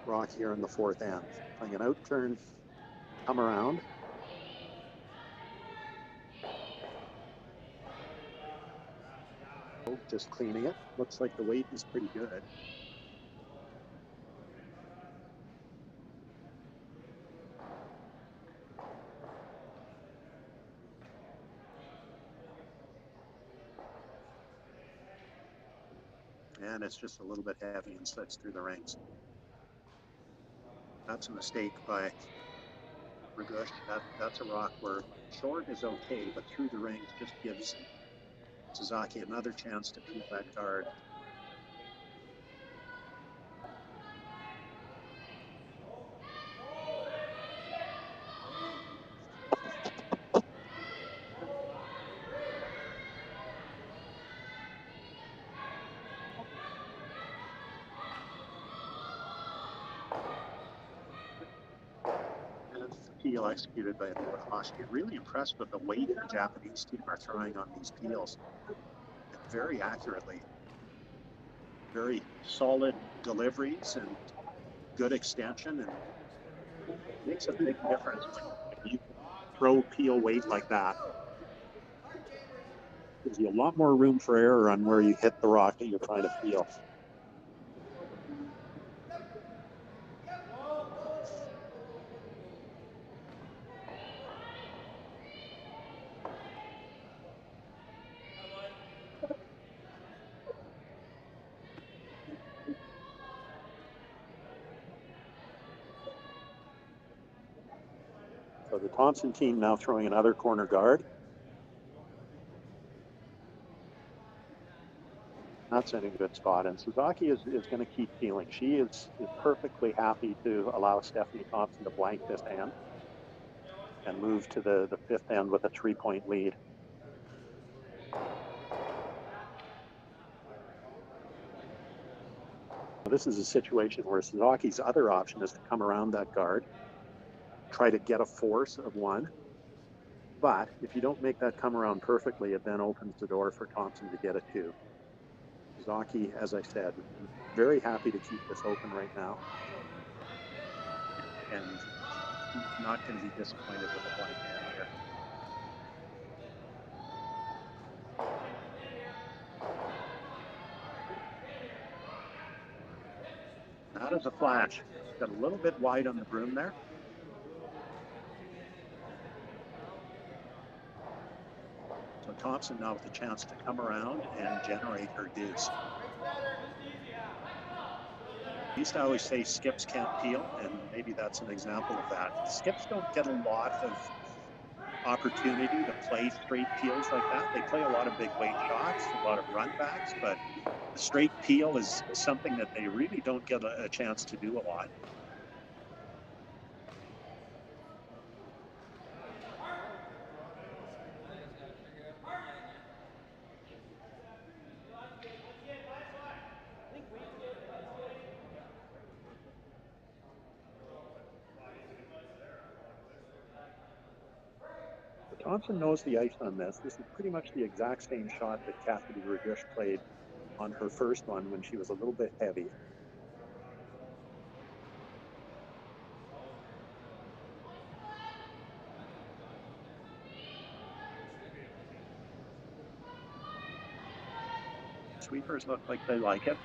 rock here in the fourth end. Playing an out turn, come around. Just cleaning it. Looks like the weight is pretty good. And it's just a little bit heavy and slips through the rings. That's a mistake by Ragush, that's a rock where short is okay, but through the rings just gives Sasaki another chance to peel that guard. Peel executed by Murahashi. Really impressed with the weight the Japanese team are throwing on these peels. And very accurately. Very solid deliveries and good extension, and makes a big difference when you throw peel weight like that. Gives you a lot more room for error on where you hit the rock that you're trying to peel. So the Thompson team now throwing another corner guard. That's in a good spot, and Sasaki is going to keep peeling. She is perfectly happy to allow Stephanie Thompson to blank this hand and move to the fifth end with a 3-point lead. This is a situation where Sasaki's other option is to come around that guard, try to get a force of one. But if you don't make that come around perfectly, it then opens the door for Thompson to get a 2. Sasaki, as I said, very happy to keep this open right now. And not going to be disappointed with a blank hand here. That is a flash. Got a little bit wide on the broom there. So Thompson now with a chance to come around and generate her deuce. I used to always say skips can't peel, and maybe that's an example of that. Skips don't get a lot of opportunity to play straight peels like that. They play a lot of big weight shots, a lot of run backs, but the straight peel is something that they really don't get a chance to do a lot. Thompson knows the ice on this. This is pretty much the exact same shot that Cassidy Ragush played on her first one when she was a little bit heavy. Sweepers look like they like it.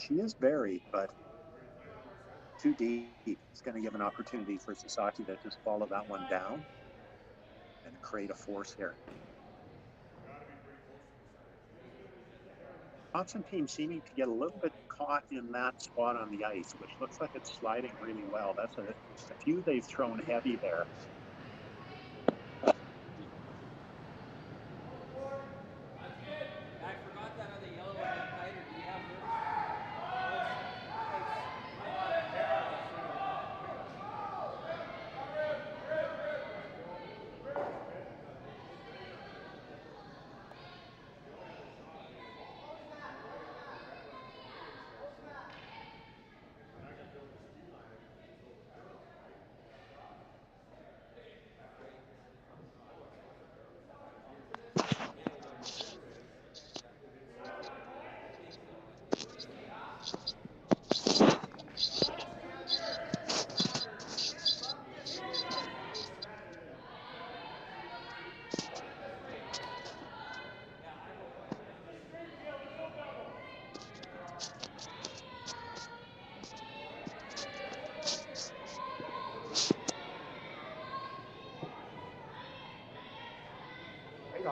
She is buried, but too deep. It's going to give an opportunity for Sasaki to just follow that one down and create a force here. Thompson team seeming to get a little bit caught in that spot on the ice, which looks like it's sliding really well. That's a few they've thrown heavy there.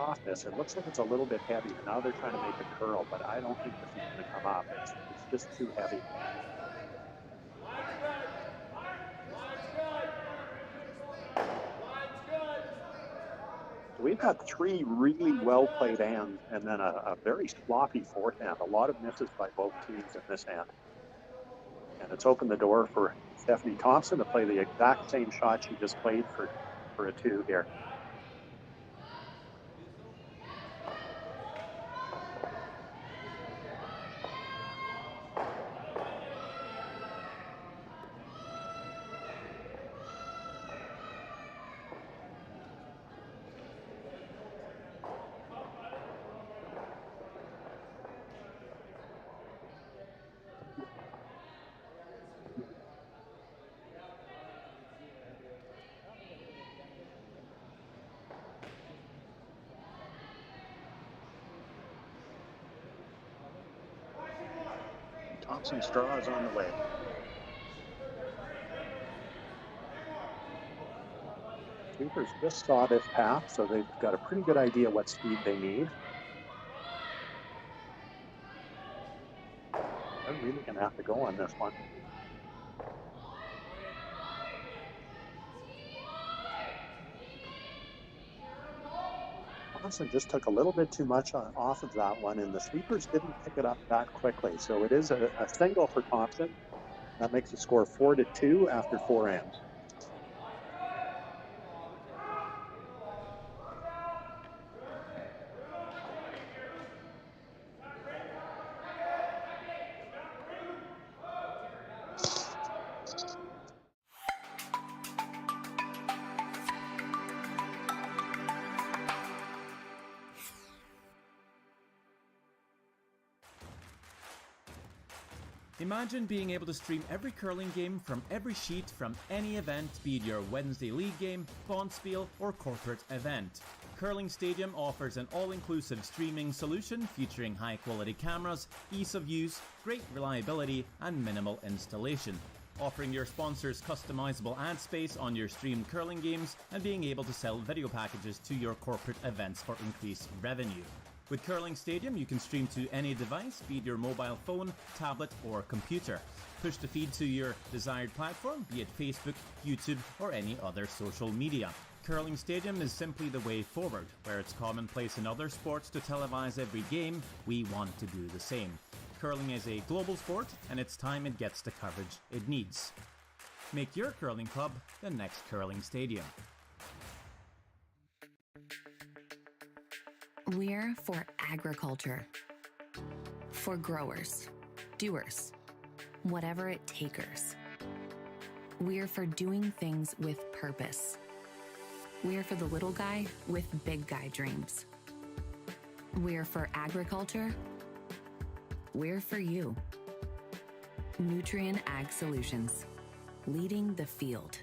softness. It looks like it's a little bit heavy. Now they're trying to make it curl, but I don't think this is going to come up. It's just too heavy. So we've got 3 really well-played hands and then a very sloppy fourth hand. A lot of misses by both teams in this hand. And it's opened the door for Stephanie Thompson to play the exact same shot she just played for a 2 here. Thompson's draw is on the way. Sweepers just saw this path, so they've got a pretty good idea what speed they need. They're really going to have to go on this one. Thompson just took a little bit too much off of that one, and the sweepers didn't pick it up that quickly. So it is a single for Thompson. That makes the score 4-2 after 4 ends. Imagine being able to stream every curling game from every sheet from any event, be it your Wednesday league game, bonspiel, or corporate event. Curling Stadium offers an all-inclusive streaming solution featuring high-quality cameras, ease of use, great reliability, and minimal installation. Offering your sponsors customizable ad space on your streamed curling games and being able to sell video packages to your corporate events for increased revenue. With Curling Stadium, you can stream to any device, be it your mobile phone, tablet, or computer. Push the feed to your desired platform, be it Facebook, YouTube, or any other social media. Curling Stadium is simply the way forward. Where it's commonplace in other sports to televise every game, we want to do the same. Curling is a global sport, and it's time it gets the coverage it needs. Make your curling club the next Curling Stadium. We're for agriculture, for growers, doers, whatever it takers. We're for doing things with purpose. We're for the little guy with big guy dreams. We're for agriculture. We're for you. Nutrien Ag Solutions, leading the field.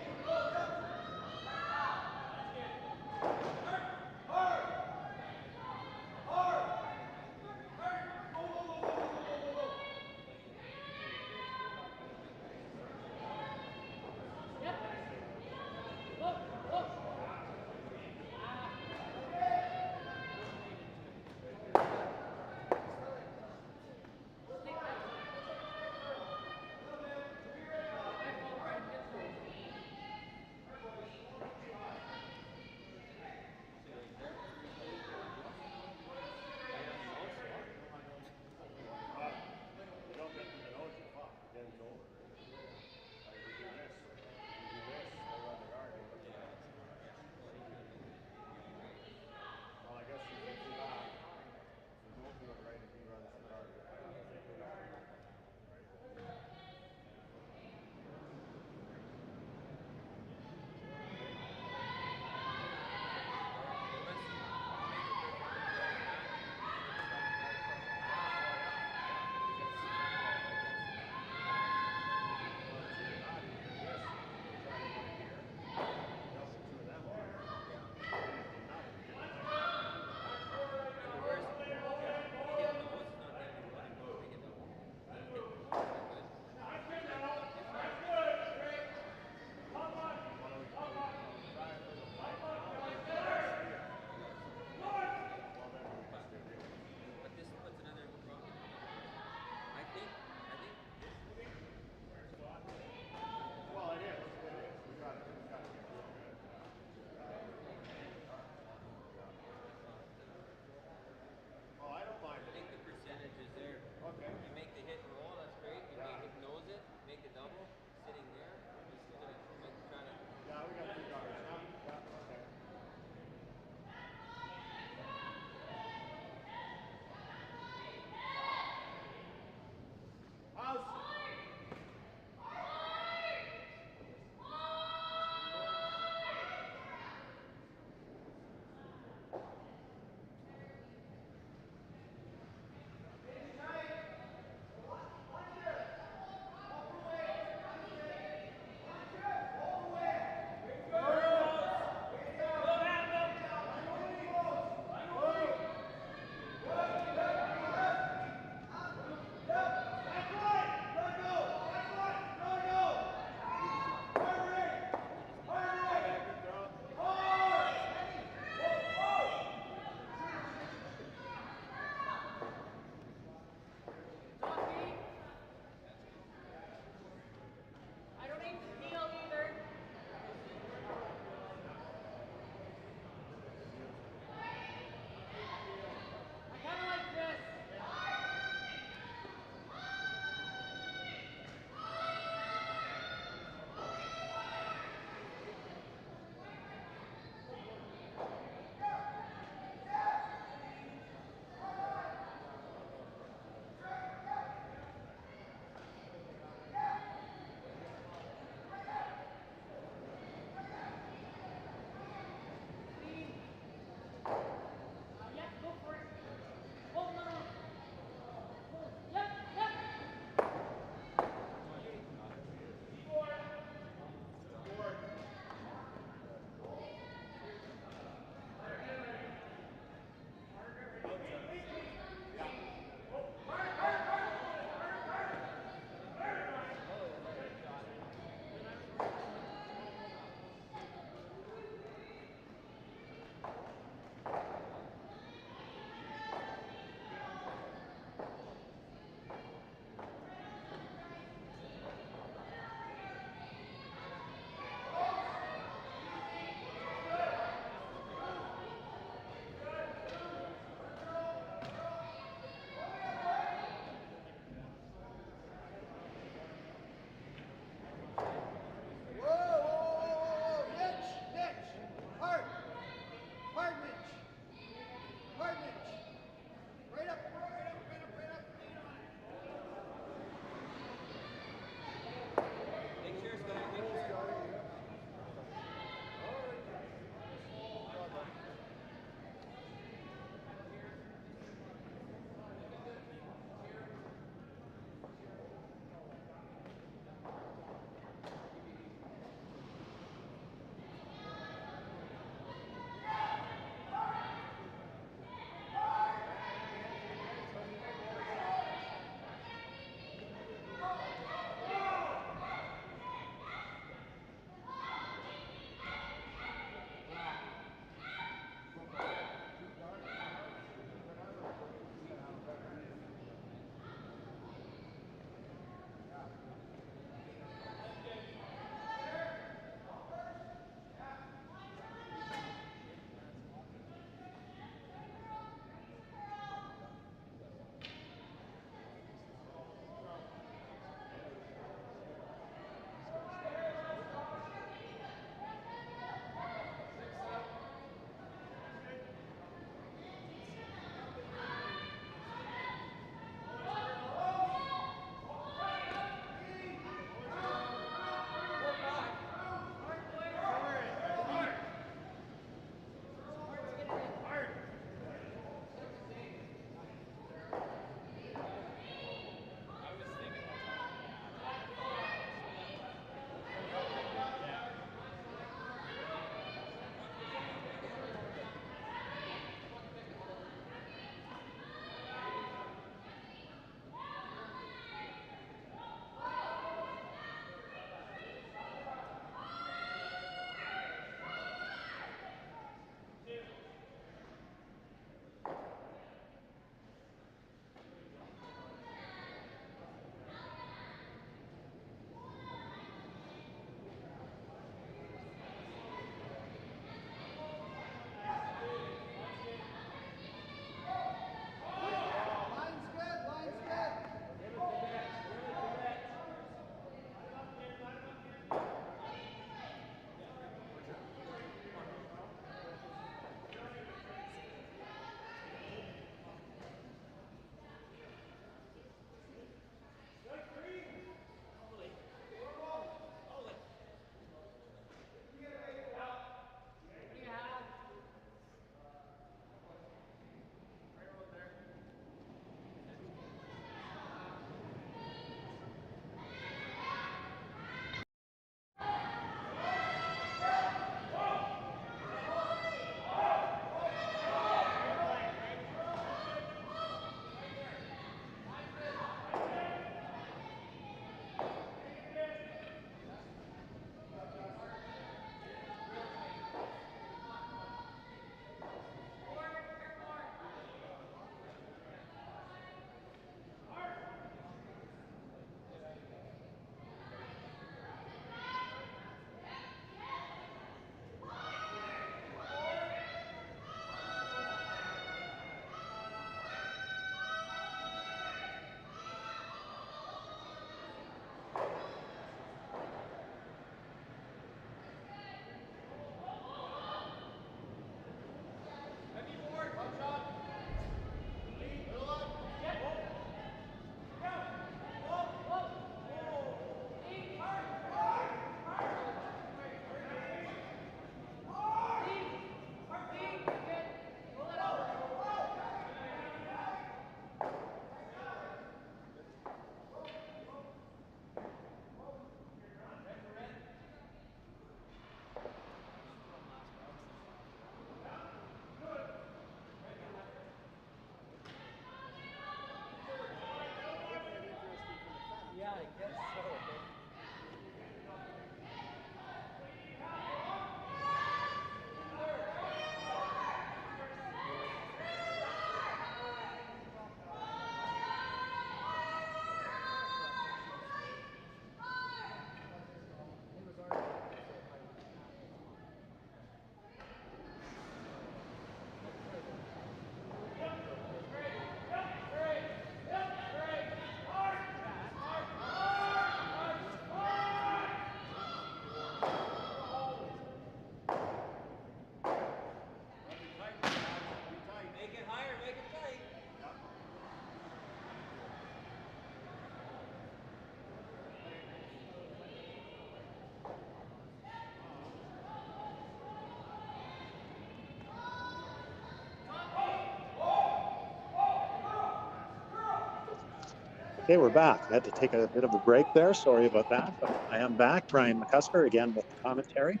Okay, we're back. I had to take a bit of a break there. Sorry about that, but I am back. Brian McCusker again with the commentary.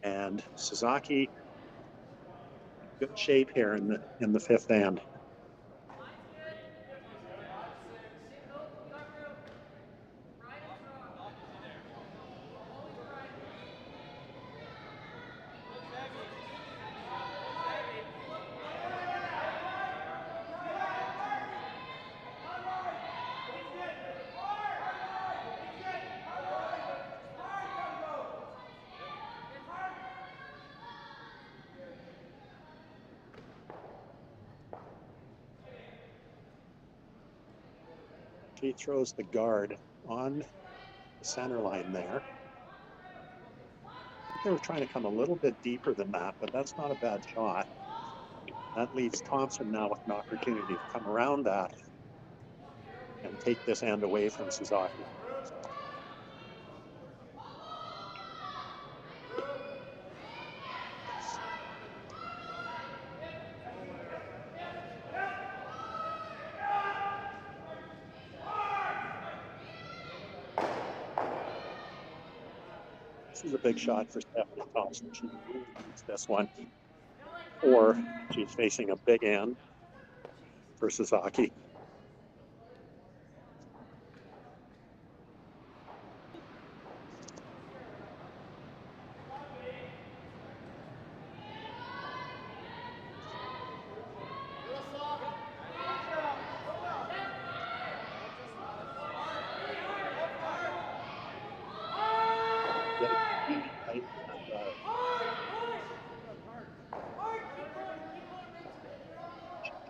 And Sasaki, good shape here in the fifth end. She throws the guard on the center line there. They were trying to come a little bit deeper than that, but that's not a bad shot. That leaves Thompson now with an opportunity to come around that and take this end away from Sasaki. This is a big shot for Stephanie Thompson. She really needs this one. Or she's facing a big end for Sasaki.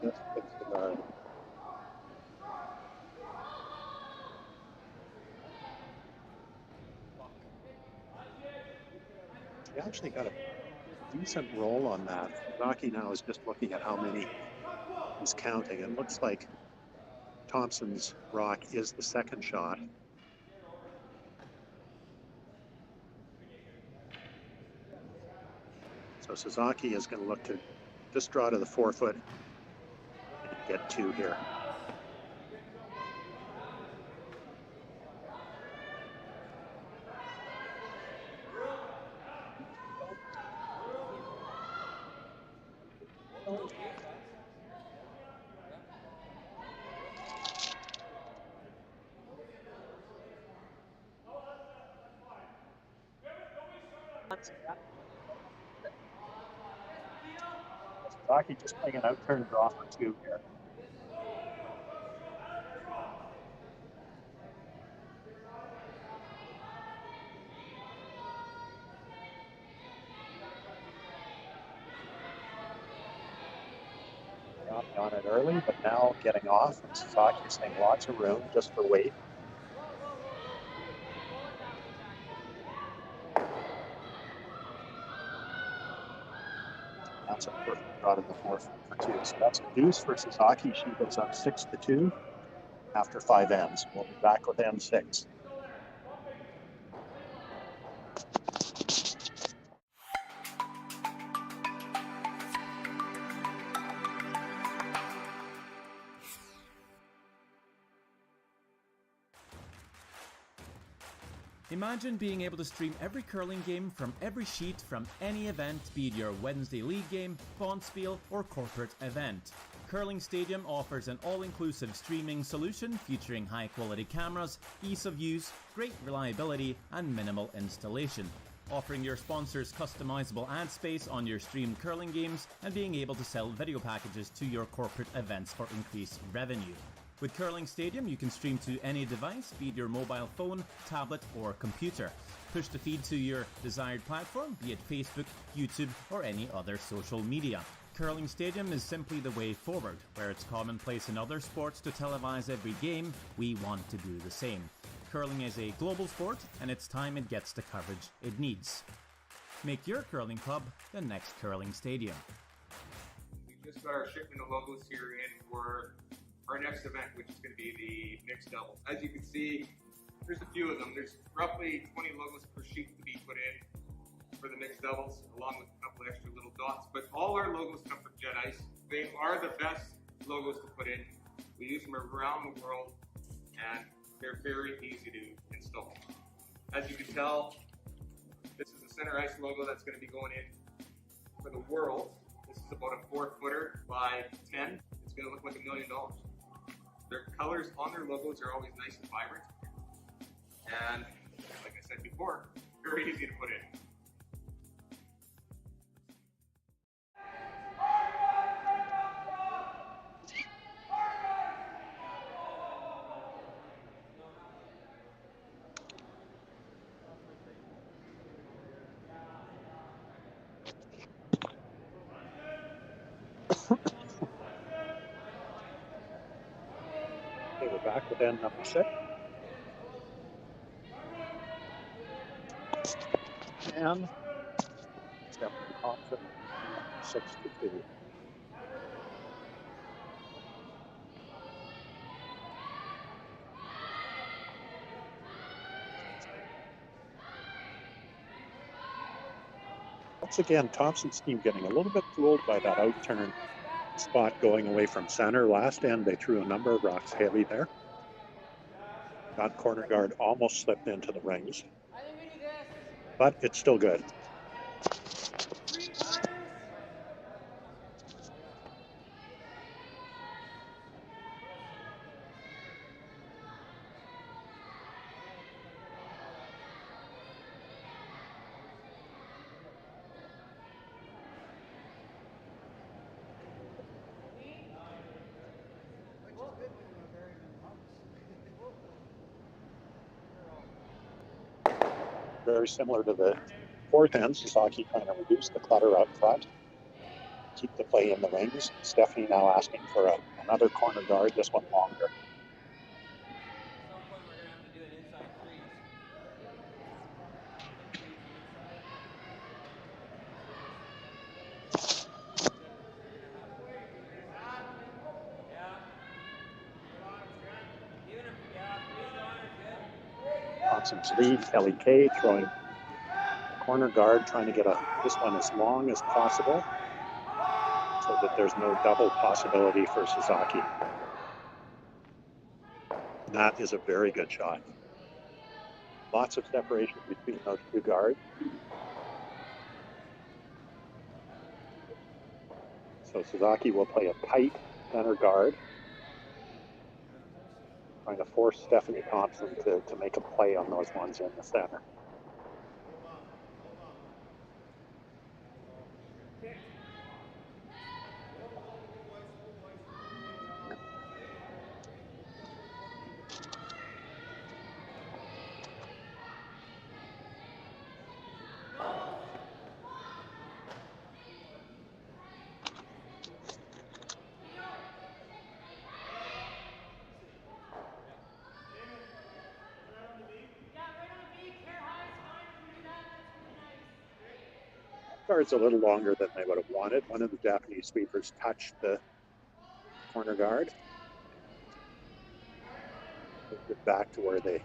Just fix the guard. She actually got a decent roll on that. Sasaki now is just looking at how many he's counting. It looks like Thompson's rock is the second shot. So Sasaki is going to look to just draw to the 4 foot and get 2 here. Sasaki just playing an out-turn draw for 2 here. Got on it early, but now getting off, and Sasaki is saying lots of room just for weight. That's a perfect draw to the 4 for 2. So that's a deuce for Sasaki. She goes up 6-2 after 5 ends. We'll be back with end 6. Imagine being able to stream every curling game from every sheet from any event, be it your Wednesday league game, bonspiel, or corporate event. Curling Stadium offers an all-inclusive streaming solution featuring high-quality cameras, ease of use, great reliability, and minimal installation. Offering your sponsors customizable ad space on your streamed curling games and being able to sell video packages to your corporate events for increased revenue. With Curling Stadium, you can stream to any device, be it your mobile phone, tablet, or computer. Push the feed to your desired platform, be it Facebook, YouTube, or any other social media. Curling Stadium is simply the way forward. Where it's commonplace in other sports to televise every game, we want to do the same. Curling is a global sport, and it's time it gets the coverage it needs. Make your curling club the next Curling Stadium. We just got our shipment of logos here in for our next event, which is going to be the mixed doubles. As you can see, there's a few of them. There's roughly 20 logos per sheet to be put in for the mixed doubles, along with a couple extra little dots. But all our logos come from Jet Ice. They are the best logos to put in. We use them around the world. and they're very easy to install. As you can tell, this is the center ice logo that's going to be going in for the world. This is about a 4-footer by 10. It's going to look like $1 million. Their colors on their logos are always nice and vibrant. And like I said before, very easy to put in. Okay, we're back with end number 6. And Stephanie Thompson, 6-2. Once again, Thompson's team getting a little bit fooled by that outturn spot going away from center. Last end, they threw a number of rocks heavy there. That corner guard almost slipped into the rings, but it's still good. Very similar to the fourth end, Sasaki trying to reduce the clutter up front, keep the play in the rings. Stephanie now asking for another corner guard, this one longer. Thompson's lead, Kelly Kay throwing corner guard, trying to get this one as long as possible so that there's no double possibility for Sasaki. That is a very good shot. Lots of separation between those two guards. So Sasaki will play a tight center guard, trying to force Stephanie Thompson to make a play on those ones in the center. Guard's a little longer than they would have wanted. One of the Japanese sweepers touched the corner guard. Moved it back to where they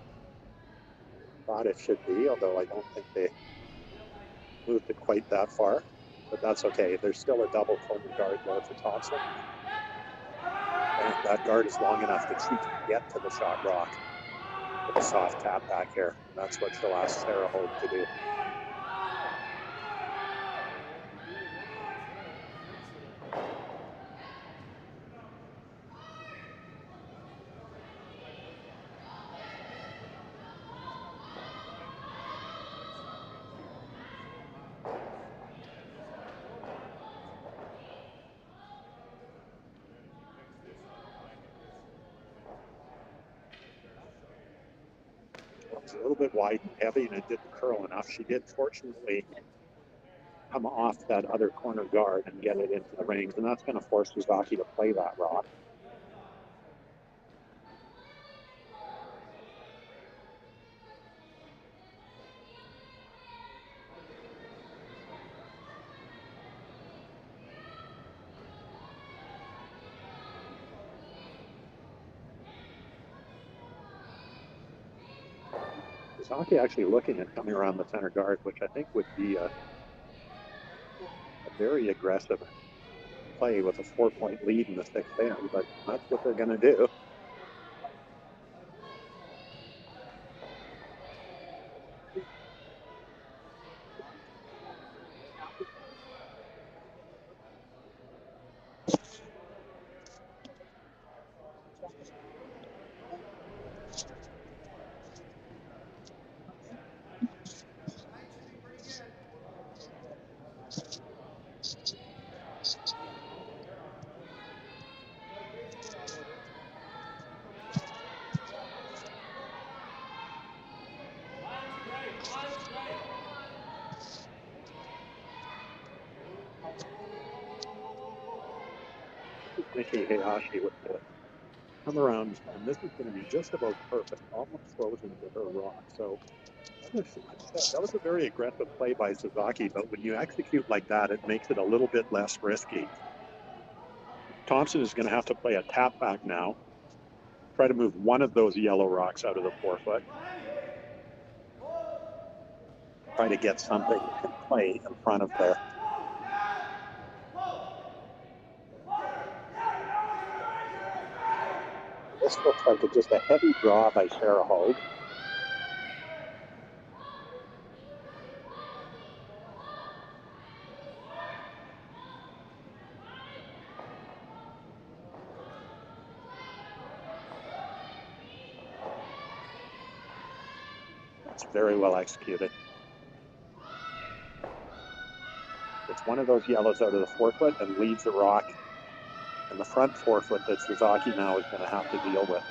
thought it should be, although I don't think they moved it quite that far. But that's okay. There's still a double corner guard there for Thompson. And that guard is long enough that she can get to the shot rock with a soft tap back here. And that's what she'll ask Sarah Hogue to do. A little bit wide and heavy, and it didn't curl enough. She did fortunately come off that other corner guard and get it into the rings, and that's going to force Sasaki to play that rock. Sasaki actually looking at coming around the center guard, which I think would be a very aggressive play with a 4-point lead in the sixth end, but that's what they're going to do. Nikki Hayashi with the come around, and this is going to be just about perfect, almost frozen to her rock. So that was a very aggressive play by Suzuki, but when you execute like that, it makes it a little bit less risky. Thompson is going to have to play a tap back now. Try to move one of those yellow rocks out of the 4-foot. Try to get something in play in front of there. This looks like just a heavy draw by Sarah Hogue. It's very well executed. It's one of those yellows out of the 4-foot and leaves the rock in the front 4-foot that Suzuki now is going to have to deal with.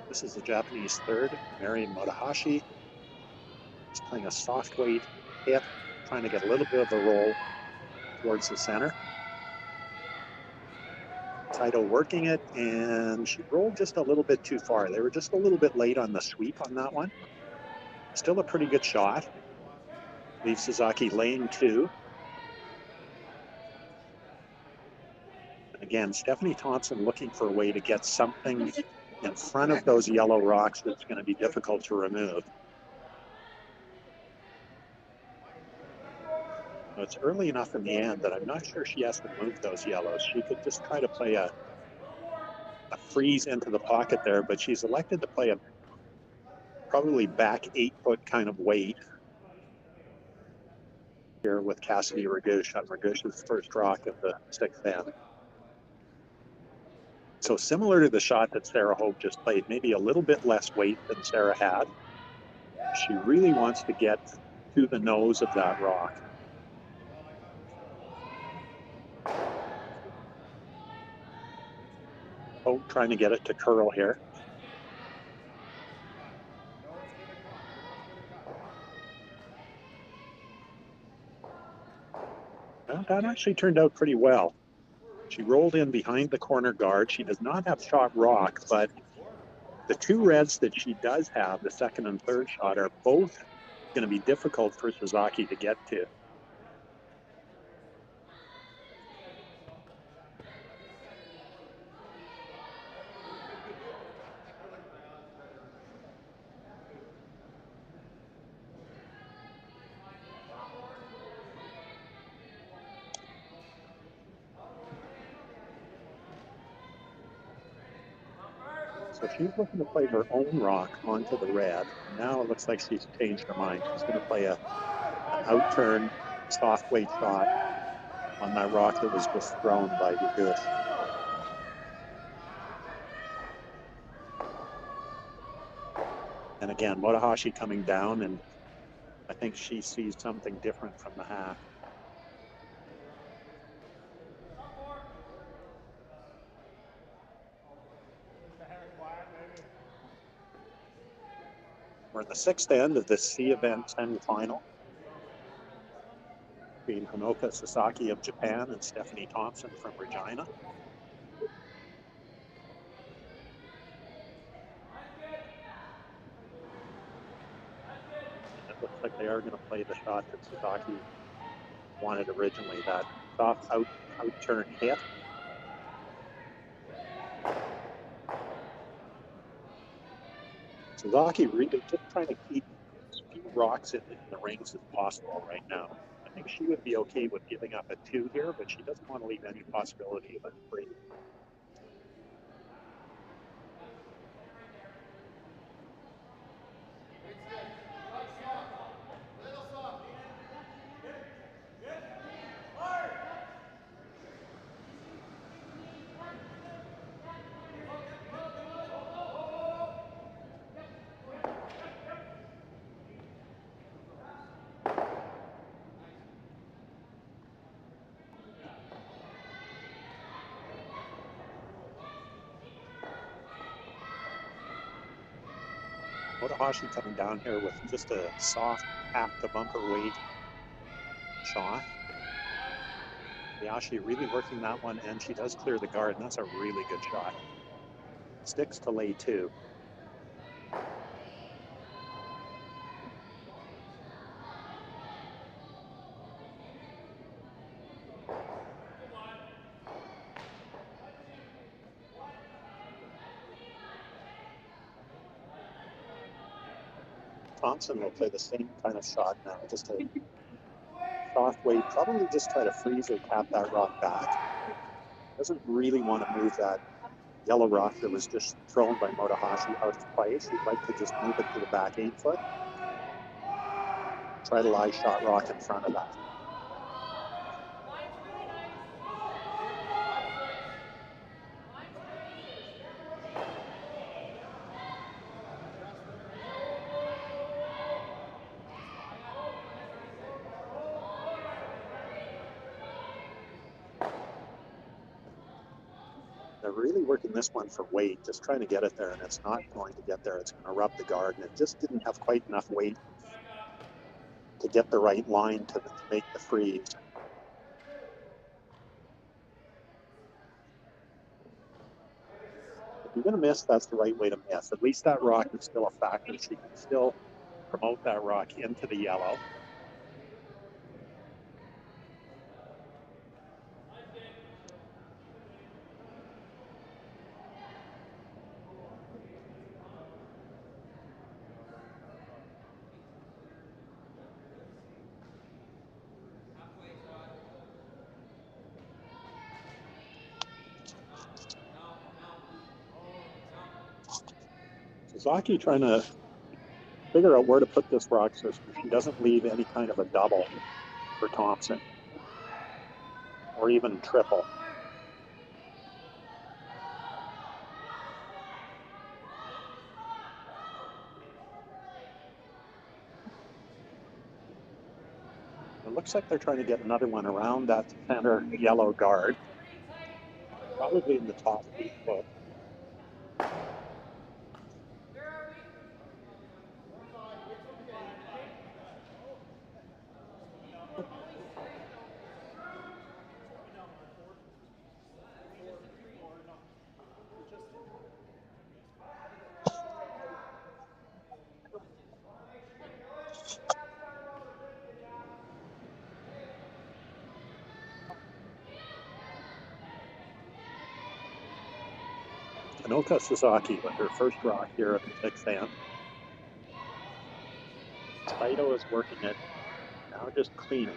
This is the Japanese third, Mary Motohashi. She's playing a soft weight hit, trying to get a little bit of a roll towards the center. Taito working it, and she rolled just a little bit too far. They were just a little bit late on the sweep on that one. Still a pretty good shot. Leaves Suzuki lane 2. Again, Stephanie Thompson looking for a way to get something in front of those yellow rocks that's going to be difficult to remove. It's early enough in the end that I'm not sure she has to move those yellows. She could just try to play a freeze into the pocket there, but she's elected to play a probably back 8-foot kind of weight here with Cassidy Ragouche on Ragouche's first rock of the 6th end. So similar to the shot that Sarah Hope just played, maybe a little bit less weight than Sarah had. She really wants to get to the nose of that rock. Hope trying to get it to curl here. Well, that actually turned out pretty well. She rolled in behind the corner guard. She does not have shot rock, but the 2 reds that she does have, the 2nd and 3rd shot, are both going to be difficult for Suzuki to get to. So she's looking to play her own rock onto the red. Now it looks like she's changed her mind. She's going to play an out-turn soft weight shot on that rock that was just thrown by Ragouche. And again, Motohashi coming down, and I think she sees something different from the half. We're in the 6th end of the C event semifinal between Honoka Sasaki of Japan and Stephanie Thompson from Regina. It looks like they are going to play the shot that Sasaki wanted originally, that soft out-turn hit. Suzuki really just trying to keep speed rocks in the rings as possible right now. I think she would be okay with giving up a 2 here, but she doesn't want to leave any possibility of a 3. Motohashi coming down here with just a soft half the bumper weight shot. Hayashi really working that one, and she does clear the guard, and that's a really good shot. Sticks to lay 2. Thompson will play the same kind of shot now, just a soft weight, probably just try to freeze or tap that rock back. Doesn't really want to move that yellow rock that was just thrown by Motohashi out of play. She'd like to just move it to the back 8 foot. Try to lie shot rock in front of that. They're really working this one for weight, just trying to get it there, and it's not going to get there. It's going to rub the guard, and it just didn't have quite enough weight to get the right line to make the freeze. If you're going to miss, that's the right way to miss. At least that rock is still a factor. She can still promote that rock into the yellow. Sasaki trying to figure out where to put this rock so she doesn't leave any kind of a double for Thompson, or even triple. It looks like they're trying to get another one around that center yellow guard, probably in the top 8 foot. Anoka Sasaki with her first rock here at the 6th end. Saito is working it, now just cleaning.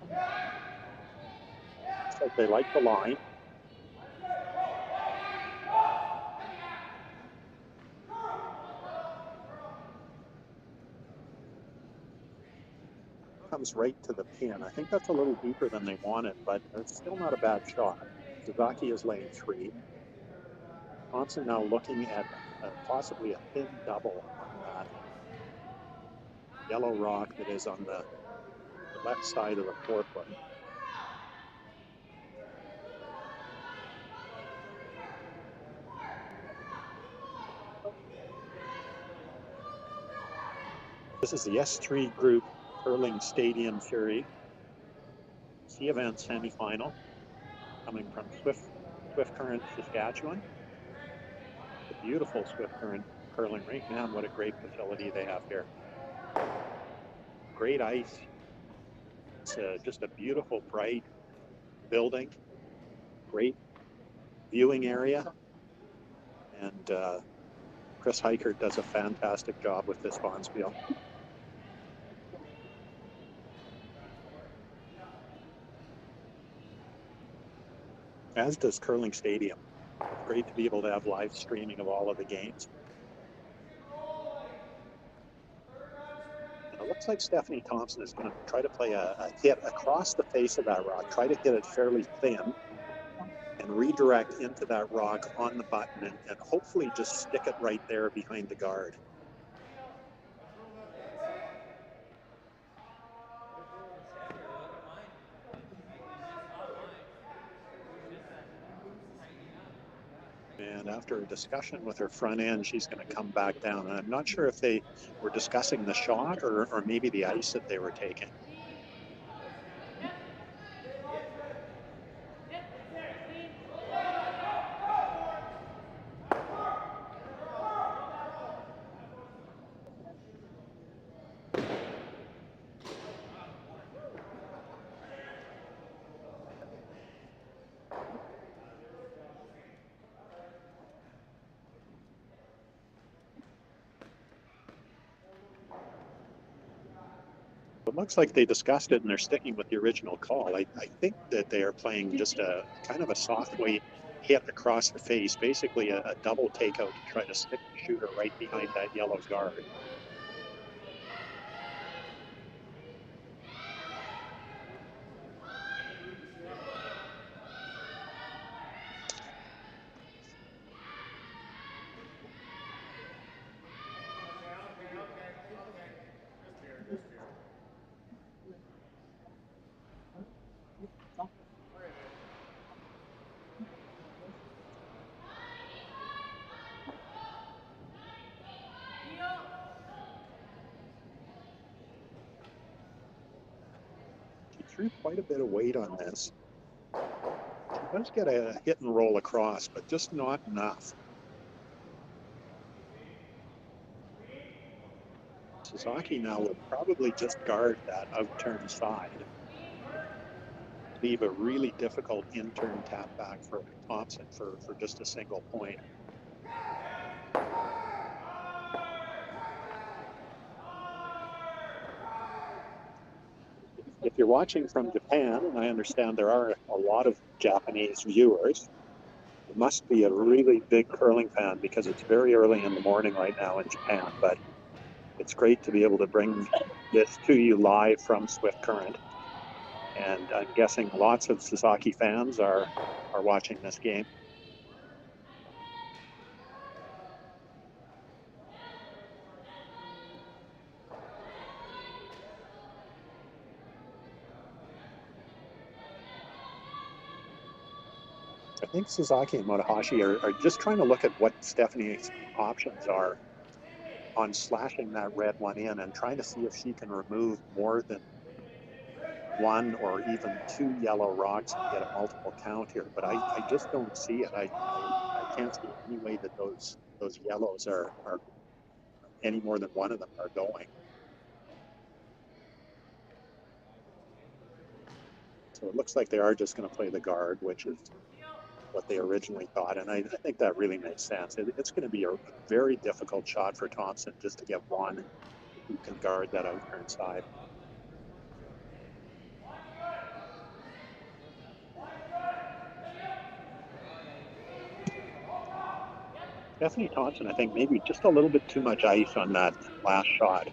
Looks like they like the line. Comes right to the pin. I think that's a little deeper than they wanted, but it's still not a bad shot. Sasaki is laying 3. Thompson now looking at possibly a thin double on that yellow rock that is on the left side of the 4 foot. This is the S3 Group Curling Stadium Series C event semifinal coming from Swift Current, Saskatchewan. The beautiful Swift Current curling rink. Man, what a great facility they have here. Great ice. It's just a beautiful, bright building. Great viewing area. And Chris Heichert does a fantastic job with this bonspiel. as does Curling Stadium. Great to be able to have live streaming of all of the games. And it looks like Stephanie Thompson is going to try to play a hit across the face of that rock, try to hit it fairly thin, and redirect into that rock on the button, and hopefully just stick it right there behind the guard. And after a discussion with her front end, she's going to come back down. And I'm not sure if they were discussing the shot or maybe the ice that they were taking. It looks like they discussed it and they're sticking with the original call. I think that they are playing just a kind of a soft weight hit across the face, basically a double takeout to try to stick the shooter right behind that yellow guard. Threw quite a bit of weight on this. She does get a hit and roll across, but just not enough. Suzuki now will probably just guard that out-turn side. Leave a really difficult in-turn tap back for Thompson for just a single point. If you're watching from Japan, and I understand there are a lot of Japanese viewers, it must be a really big curling fan because it's very early in the morning right now in Japan, but it's great to be able to bring this to you live from Swift Current. And I'm guessing lots of Sasaki fans are watching this game. I think Sasaki and Motohashi are just trying to look at what Stephanie's options are on slashing that red one in and trying to see if she can remove more than one or even two yellow rocks and get a multiple count here. But I just don't see it. I can't see any way that those yellows are any more than one of them are going. So it looks like they are just going to play the guard, which is what they originally thought, and I think that really makes sense. It's going to be a very difficult shot for Thompson just to get one who can guard that out-turn side. Stephanie Thompson, I think maybe just a little bit too much ice on that last shot.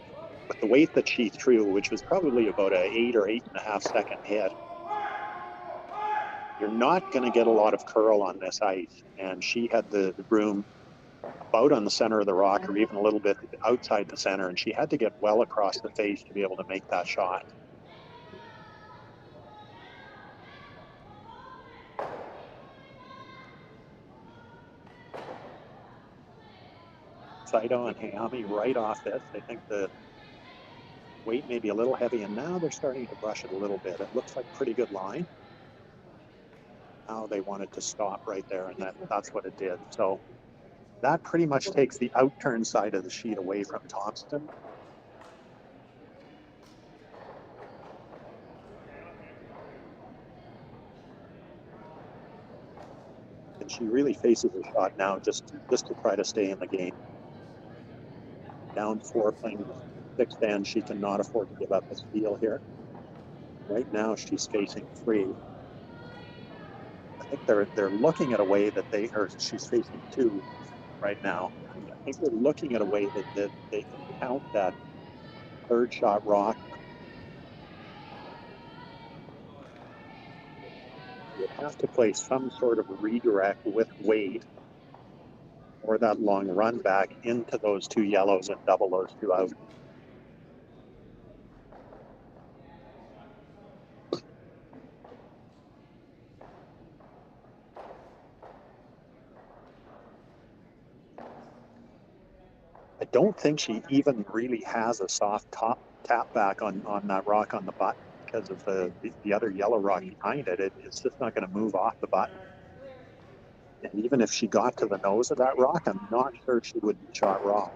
With the weight that she threw, which was probably about an 8 or 8.5 second hit, you're not going to get a lot of curl on this ice. And she had the room about on the center of the rock or even a little bit outside the center, and she had to get well across the face to be able to make that shot. Saito and Hayami right off this. I think the weight may be a little heavy, and now they're starting to brush it a little bit. It looks like pretty good line. Now they wanted to stop right there, and that's what it did. So that pretty much takes the out-turn side of the sheet away from Thompson. And she really faces a shot now just to try to stay in the game. Down 4, playing 6 stand, she cannot afford to give up a steal here. Right now she's facing 3. think they're looking at a way that she's facing 2 right now. I think they're looking at a way that they can count that third shot rock. You have to play some sort of redirect with weight or that long run back into those 2 yellows and double those 2 out. I don't think she even really has a soft tap back on that rock on the button because of the other yellow rock behind it. It's just not going to move off the button. And even if she got to the nose of that rock, I'm not sure she would be shot rock.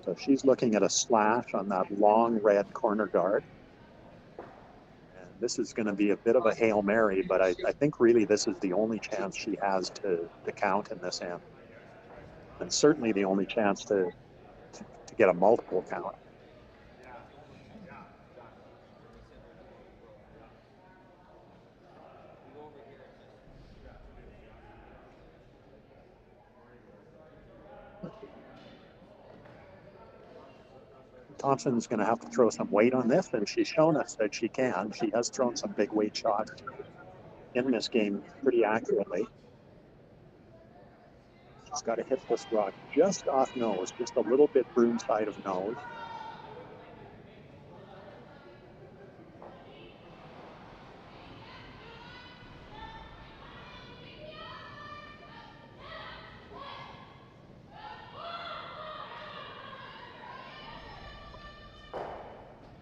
So she's looking at a slash on that long red corner guard. And this is going to be a bit of a Hail Mary, but I think really this is the only chance she has to count in this hand. And certainly the only chance to get a multiple count. Thompson's going to have to throw some weight on this, and she's shown us that she can. She has thrown some big weight shots in this game pretty accurately. She's got to hit this rock just off nose, just a little bit broom side of nose.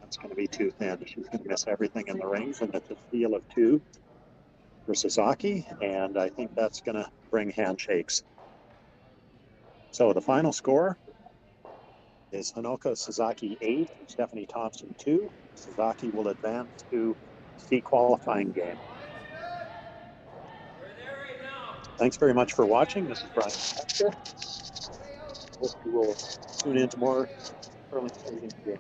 That's going to be too thin. She's going to miss everything in the rings, and it's a steal of 2 for Sasaki, and I think that's going to bring handshakes. So the final score is Hanoka Sasaki 8, Stephanie Thompson 2. Sasaki will advance to the qualifying game. Thanks very much for watching. This is Brian Hector. Hope you will tune in to more curling games here.